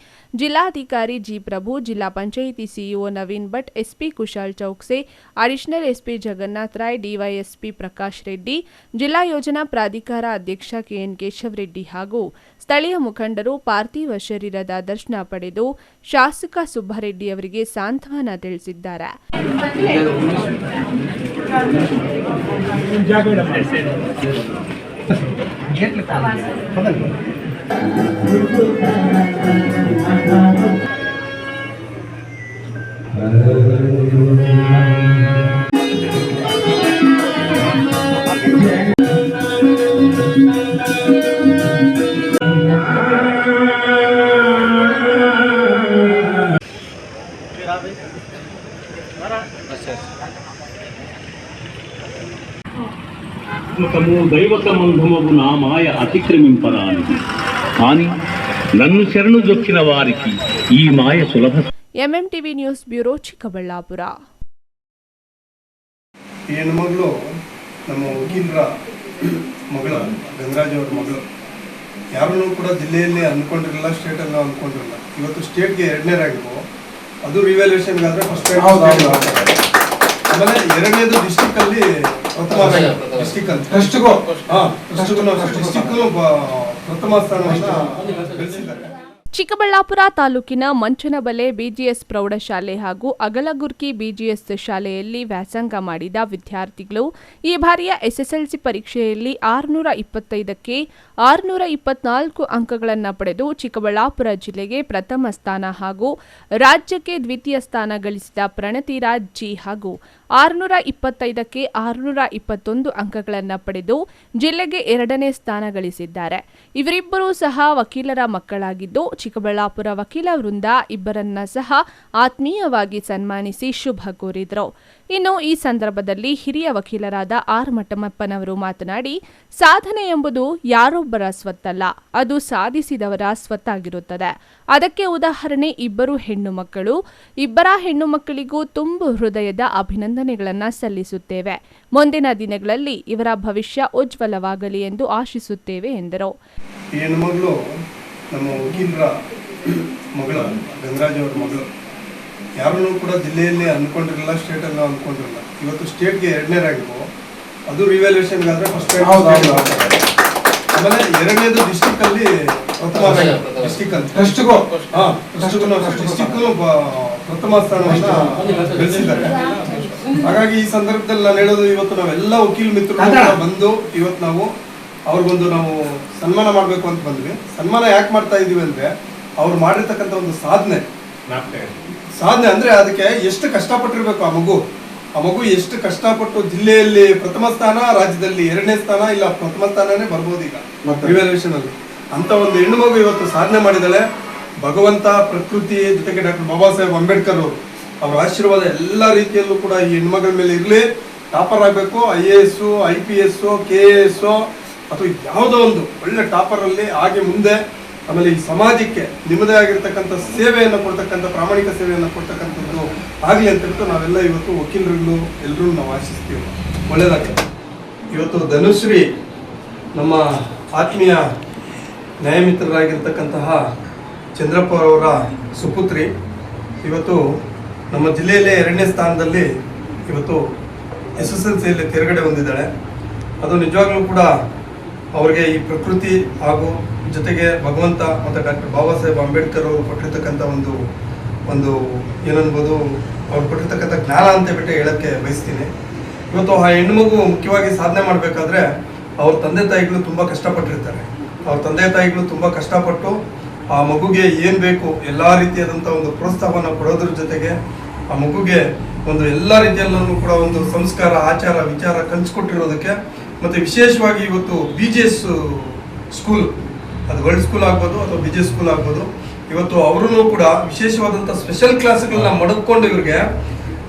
ಜಿಲ್ಲಾಧಿಕಾರಿ ಜಿ ಪ್ರಭು, ಜಿಲ್ಲಾ panchayat CEO Naveen Bhat, SP Kushal Chowksey, additional SP Jagannath Rai, DYSP Prakash Reddy, ಜಿಲ್ಲಾ ಯೋಜನಾ ಪ್ರಾಧಿಕಾರ ಅಧ್ಯಕ್ಷ ಕೆಎನ್ ಕೇಶವ್ ರೆಡ್ಡಿ ಹಾಗೂ ಸ್ಥಳೀಯ ಮುಖಂಡರು ಪಾರ್ಥಿವ ಶರೀರದ ದರ್ಶನ ಪಡೆದು ಶಾಸಕ ಸುಬ್ಬಾರೆಡ್ಡಿ ಅವರಿಗೆ ಸಾಂತ್ವನ ತಿಳಿಸಿದ್ದಾರೆ. దైవకమంధమగు నా మాయ అతిక్రమింపరాని కానీ నన్ను శరణు జొక్కిన వారికి ఈ మాయ సులభ. MMTV news bureau, Chikkaballapur. ಈ ಹೆಣ್ಮಗಳು ನಮ್ಮ ವಕೀಲರ ಮಗಳ ಗಂಗರಾಜ್ ಅವರ ಮಗಳು. ಯಾರನ್ನೂ ಕೂಡ ಜಿಲ್ಲೆಯಲ್ಲಿ ಅಂದ್ಕೊಂಡಿರಲಿಲ್ಲ, ಸ್ಟೇಟಲ್ಲಿ ಅಂದ್ಕೊಂಡಿರಲಿಲ್ಲ. ಇವತ್ತು ಸ್ಟೇಟ್ಗೆ 2ನೇ ರ್ಯಾಂಕು, ಅದು ರಿವ್ಯಾಲ್ಯೂಷನ್ಗಾದರೆ ಫಸ್ಟ್ ರ್ಯಾಂಕ್. ಆಮೇಲೆ 2ನೇದು ಡಿಸ್ಟಿಕ್ಕಲ್ಲಿ ಪ್ರಥಮ ಸ್ಥಾನವನ್ನು ಗಳಿಸಿದ್ದಾರೆ. ಚಿಕ್ಕಬಳ್ಳಾಪುರ ತಾಲೂಕಿನ ಮಂಚನಬಲೆ ಬಿಜಿಎಸ್ ಪ್ರೌಢಶಾಲೆ ಹಾಗೂ ಅಗಲಗುರ್ಕಿ ಬಿಜಿಎಸ್ ಶಾಲೆಯಲ್ಲಿ ವ್ಯಾಸಂಗ ಮಾಡಿದ ವಿದ್ಯಾರ್ಥಿಗಳು ಈ ಬಾರಿಯ ಎಸ್ಎಸ್ಎಲ್ಸಿ ಪರೀಕ್ಷೆಯಲ್ಲಿ 625ಕ್ಕೆ 624 ಅಂಕಗಳನ್ನು ಪಡೆದು ಚಿಕ್ಕಬಳ್ಳಾಪುರ ಜಿಲ್ಲೆಗೆ ಪ್ರಥಮ ಸ್ಥಾನ ಹಾಗೂ ರಾಜ್ಯಕ್ಕೆ ದ್ವಿತೀಯ ಸ್ಥಾನ ಗಳಿಸಿದ ಪ್ರಣತಿ ರಾಜ್ ಜಿ ಹಾಗೂ 625ಕ್ಕೆ 621 ಅಂಕಗಳನ್ನು ಪಡೆದು ಜಿಲ್ಲೆಗೆ 2ನೇ ಸ್ಥಾನ ಗಳಿಸಿದ್ದಾರೆ. ಇವರಿಬ್ಬರೂ ಸಹ ವಕೀಲರ ಮಕ್ಕಳಾಗಿದ್ದು ಚಿಕ್ಕಬಳ್ಳಾಪುರ ವಕೀಲ ವೃಂದ ಇಬ್ಬರನ್ನ ಸಹ ಆತ್ಮೀಯವಾಗಿ ಸನ್ಮಾನಿಸಿ ಶುಭ ಕೋರಿದರು. ಇನ್ನು ಈ ಸಂದರ್ಭದಲ್ಲಿ ಹಿರಿಯ ವಕೀಲರಾದ ಆರ್ ಮಠಮಪ್ಪನವರು ಮಾತನಾಡಿ, ಸಾಧನೆ ಎಂಬುದು ಯಾರೊಬ್ಬರ ಸ್ವತ್ತಲ್ಲ, ಅದು ಸಾಧಿಸಿದವರ ಸ್ವತ್ತಾಗಿರುತ್ತದೆ. ಅದಕ್ಕೆ ಉದಾಹರಣೆ ಇಬ್ಬರು ಹೆಣ್ಣು ಮಕ್ಕಳು. ಇಬ್ಬರ ಹೆಣ್ಣು ಮಕ್ಕಳಿಗೂ ತುಂಬು ಹೃದಯದ ಅಭಿನಂದನೆಗಳನ್ನು ಸಲ್ಲಿಸುತ್ತೇವೆ. ಮುಂದಿನ ದಿನಗಳಲ್ಲಿ ಇವರ ಭವಿಷ್ಯ ಉಜ್ವಲವಾಗಲಿ ಎಂದು ಆಶಿಸುತ್ತೇವೆ ಎಂದರು. ನಮ್ಮ ವಕೀಲರ ಮಗಳು ಗಂಗರಾಜ್ ಅವರ ಮಗಳು. ಯಾರನ್ನೂ ಕೂಡ ಜಿಲ್ಲೆಯಲ್ಲಿ ಅಂದ್ಕೊಂಡಿರಲಿಲ್ಲ, ಸ್ಟೇಟಲ್ಲಿ ಅಂದ್ಕೊಂಡಿರಲಿಲ್ಲ. ಇವತ್ತು ಸ್ಟೇಟ್ಗೆ 2ನೇ ರ್ಯಾಂಕು, ಅದು ರಿವ್ಯಾಲ್ಯೂಷನ್ಗಾದರೆ ಫಸ್ಟ್ ರ್ಯಾಂಕ್. ಆಮೇಲೆ 2ನೇದು ಡಿಸ್ಟಿಕ್ಕಲ್ಲಿ ಪ್ರಥಮ ಸ್ಥಾನವನ್ನು ಗಳಿಸಿದ್ದಾರೆ. ಹಾಗಾಗಿ ಈ ಸಂದರ್ಭದಲ್ಲಿ ನಾನು ಹೇಳೋದು, ಇವತ್ತು ನಾವೆಲ್ಲ ವಕೀಲ ಮಿತ್ರರು ಬಂದು ಇವತ್ತು ಅವ್ರಿಗೊಂದು ನಾವು ಸನ್ಮಾನ ಮಾಡಬೇಕು ಅಂತ ಬಂದ್ವಿ. ಸನ್ಮಾನ ಯಾಕೆ ಮಾಡ್ತಾ ಇದೀವಿ ಅಂದ್ರೆ, ಅವ್ರು ಮಾಡಿರ್ತಕ್ಕಂಥ ಒಂದು ಸಾಧನೆ ಅಂದ್ರೆ ಅದಕ್ಕೆ ಎಷ್ಟು ಕಷ್ಟಪಟ್ಟಿರ್ಬೇಕು ಆ ಮಗು ಎಷ್ಟು ಕಷ್ಟಪಟ್ಟು ಜಿಲ್ಲೆಯಲ್ಲಿ ಪ್ರಥಮ ಸ್ಥಾನ, ರಾಜ್ಯದಲ್ಲಿ 2ನೇ ಸ್ಥಾನ, ಇಲ್ಲ ಪ್ರಥಮ ಸ್ಥಾನನೇ ಬರ್ಬೋದು ಈಗ ರಿವ್ಯಾಲ್ಯೂಷನ್ ಅಲ್ಲಿ. ಅಂತ ಒಂದು ಹೆಣ್ಣು ಮಗು ಇವತ್ತು ಸಾಧನೆ ಮಾಡಿದಾಳೆ. ಭಗವಂತ, ಪ್ರಕೃತಿ ಜೊತೆಗೆ ಡಾಕ್ಟರ್ ಬಾಬಾ ಸಾಹೇಬ್ ಅಂಬೇಡ್ಕರ್ ಅವರ ಆಶೀರ್ವಾದ ಎಲ್ಲ ರೀತಿಯಲ್ಲೂ ಕೂಡ ಈ ಹೆಣ್ಮಗಳ ಮೇಲೆ ಇರಲಿ. ಟಾಪರ್ ಆಗಬೇಕು, IAS, IPS, KAS ಅಥವಾ ಯಾವುದೋ ಒಂದು ಒಳ್ಳೆ ಟಾಪರಲ್ಲಿ ಹಾಗೆ ಮುಂದೆ. ಆಮೇಲೆ ಈ ಸಮಾಜಕ್ಕೆ ನಿಮ್ಮದೇ ಆಗಿರ್ತಕ್ಕಂಥ ಸೇವೆಯನ್ನು ಕೊಡ್ತಕ್ಕಂಥ, ಪ್ರಾಮಾಣಿಕ ಸೇವೆಯನ್ನು ಕೊಡ್ತಕ್ಕಂಥದ್ದು ಆಗಲಿ ಅಂತ ಹೇಳ್ಬಿಟ್ಟು ನಾವೆಲ್ಲ ಇವತ್ತು ವಕೀಲರುಗಳು ಎಲ್ಲರೂ ನಾವು ಆಶಿಸ್ತೀವಿ. ಒಳ್ಳೆಯದಾಗ್ತದೆ. ಇವತ್ತು ಧನುಶ್ರೀ ನಮ್ಮ ಆತ್ಮೀಯ ನ್ಯಾಯಮಿತ್ರರಾಗಿರ್ತಕ್ಕಂತಹ ಚಂದ್ರಪ್ಪ ಅವರ ಸುಪುತ್ರಿ ಇವತ್ತು ನಮ್ಮ ಜಿಲ್ಲೆಯಲ್ಲೇ 2ನೇ ಸ್ಥಾನದಲ್ಲಿ ಇವತ್ತು SSLCಯಲ್ಲಿ ತೇರ್ಗಡೆ ಹೊಂದಿದ್ದಾಳೆ. ಅದು ನಿಜವಾಗ್ಲೂ ಕೂಡ ಅವ್ರಿಗೆ ಈ ಪ್ರಕೃತಿ ಹಾಗೂ ಜೊತೆಗೆ ಭಗವಂತ ಮತ್ತು ಡಾಕ್ಟರ್ ಬಾಬಾ ಸಾಹೇಬ್ ಅಂಬೇಡ್ಕರ್ ಅವರು ಕೊಟ್ಟಿರ್ತಕ್ಕಂಥ ಒಂದು ಏನನ್ಬೋದು, ಅವ್ರು ಕೊಟ್ಟಿರ್ತಕ್ಕಂಥ ಜ್ಞಾನ ಅಂತ ಬಿಟ್ಟು ಹೇಳೋಕ್ಕೆ ಬಯಸ್ತೀನಿ. ಇವತ್ತು ಆ ಹೆಣ್ಣುಮಗು ಮುಖ್ಯವಾಗಿ ಸಾಧನೆ ಮಾಡಬೇಕಾದ್ರೆ ಅವ್ರ ತಂದೆ ತಾಯಿಗಳು ತುಂಬ ಕಷ್ಟಪಟ್ಟಿರ್ತಾರೆ. ಅವ್ರ ತಂದೆ ತಾಯಿಗಳು ತುಂಬ ಕಷ್ಟಪಟ್ಟು ಆ ಮಗುಗೆ ಏನು ಬೇಕು ಎಲ್ಲ ರೀತಿಯಾದಂಥ ಒಂದು ಪ್ರೋತ್ಸಾಹವನ್ನು ಕೊಡೋದ್ರ ಜೊತೆಗೆ ಆ ಮಗುಗೆ ಒಂದು ಎಲ್ಲ ರೀತಿಯಲ್ಲೂ ಕೂಡ ಒಂದು ಸಂಸ್ಕಾರ, ಆಚಾರ, ವಿಚಾರ ಕಲಿಸ್ಕೊಟ್ಟಿರೋದಕ್ಕೆ ಮತ್ತು ವಿಶೇಷವಾಗಿ ಇವತ್ತು BJS ಸ್ಕೂಲ್, ಅದು ವರ್ಲ್ಡ್ ಸ್ಕೂಲ್ ಆಗ್ಬೋದು ಅಥವಾ BJS ಸ್ಕೂಲ್ ಆಗ್ಬೋದು, ಇವತ್ತು ಅವರೂ ಕೂಡ ವಿಶೇಷವಾದಂಥ ಸ್ಪೆಷಲ್ ಕ್ಲಾಸ್ಗಳನ್ನ ಮಡಕೊಂಡು ಇವ್ರಿಗೆ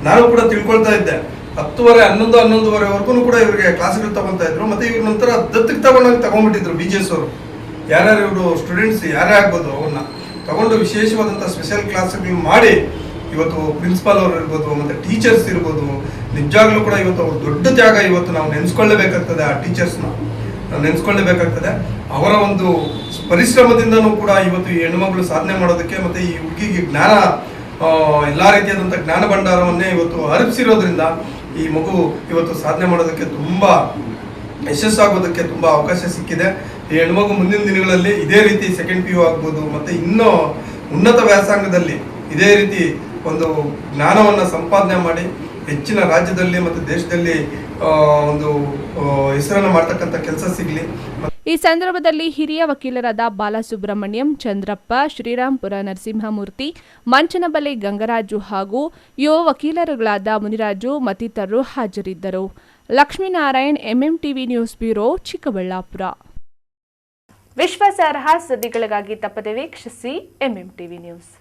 ನಾನು ಕೂಡ ತಿಳ್ಕೊಳ್ತಾ ಇದ್ದೆ. 10:30, 11:30ವರೆಗೂ ಕೂಡ ಇವರಿಗೆ ಕ್ಲಾಸ್ಗಳು ತಗೊತಾ ಇದ್ರು. ಮತ್ತು ಇವ್ರ ನಂತರ ದತ್ತಕ್ಕೆ ತಗೊಂಡ್ಬಿಟ್ಟಿದ್ರು BJS ಅವರು. ಯಾರ್ಯಾರು ಇವರು ಸ್ಟೂಡೆಂಟ್ಸ್ ಯಾರೇ ಆಗ್ಬೋದು ಅವ್ರನ್ನ ತಗೊಂಡು ವಿಶೇಷವಾದಂಥ ಸ್ಪೆಷಲ್ ಕ್ಲಾಸ್ಗಳು ಮಾಡಿ ಇವತ್ತು ಪ್ರಿನ್ಸಿಪಾಲ್ ಅವರು ಇರ್ಬೋದು ಮತ್ತು ಟೀಚರ್ಸ್ ಇರ್ಬೋದು, ನಿಜವಾಗ್ಲೂ ಕೂಡ ಇವತ್ತು ಅವ್ರ ದೊಡ್ಡ ತ್ಯಾಗ ಇವತ್ತು ನಾವು ನೆನೆಸ್ಕೊಳ್ಳೇಬೇಕಾಗ್ತದೆ. ಆ ಟೀಚರ್ಸ್ನ ನಾವು ನೆನೆಸ್ಕೊಳ್ಳೇಬೇಕಾಗ್ತದೆ. ಅವರ ಒಂದು ಪರಿಶ್ರಮದಿಂದನೂ ಕೂಡ ಇವತ್ತು ಈ ಹೆಣ್ಮಗಳು ಸಾಧನೆ ಮಾಡೋದಕ್ಕೆ ಮತ್ತು ಈ ಹುಡುಗಿಗೆ ಜ್ಞಾನ, ಎಲ್ಲ ರೀತಿಯಾದಂಥ ಜ್ಞಾನ ಭಂಡಾರವನ್ನೇ ಇವತ್ತು ಅರ್ಪಿಸಿರೋದ್ರಿಂದ ಈ ಮಗು ಇವತ್ತು ಸಾಧನೆ ಮಾಡೋದಕ್ಕೆ ತುಂಬ ಯಶಸ್ಸಾಗೋದಕ್ಕೆ ತುಂಬ ಅವಕಾಶ ಸಿಕ್ಕಿದೆ. ಈ ಹೆಣ್ಮಗು ಮುಂದಿನ ದಿನಗಳಲ್ಲಿ ಇದೇ ರೀತಿ ಸೆಕೆಂಡ್ PU ಆಗ್ಬೋದು ಮತ್ತು ಇನ್ನೂ ಉನ್ನತ ವ್ಯಾಸಂಗದಲ್ಲಿ ಇದೇ ರೀತಿ ಒಂದು ಜ್ಞಾನವನ್ನು ಸಂಪಾದನೆ ಮಾಡಿ ಹೆಚ್ಚಿನ ರಾಜ್ಯದಲ್ಲಿ ಮತ್ತು ದೇಶದಲ್ಲಿ ಒಂದು ಹೆಸರನ್ನು ಮಾಡ್ತಕ್ಕಂಥ ಕೆಲಸ ಸಿಗಲಿ. ಈ ಸಂದರ್ಭದಲ್ಲಿ ಹಿರಿಯ ವಕೀಲರಾದ ಬಾಲಸುಬ್ರಹ್ಮಣ್ಯಂ, ಚಂದ್ರಪ್ಪ, ಶ್ರೀರಾಂಪುರ ನರಸಿಂಹಮೂರ್ತಿ, ಮಂಚನಬಲೆ ಗಂಗರಾಜು ಹಾಗೂ ಯುವ ವಕೀಲರುಗಳಾದ ಮುನಿರಾಜು ಮತ್ತಿತರರು ಹಾಜರಿದ್ದರು. Lakshminarayan, MMTV news bureau, Chikkaballapur. ವಿಶ್ವಾಸಾರ್ಹ ಸುದ್ದಿಗಳಿಗಾಗಿ ತಪ್ಪದೆ ವೀಕ್ಷಿಸಿ MMTV ನ್ಯೂಸ್.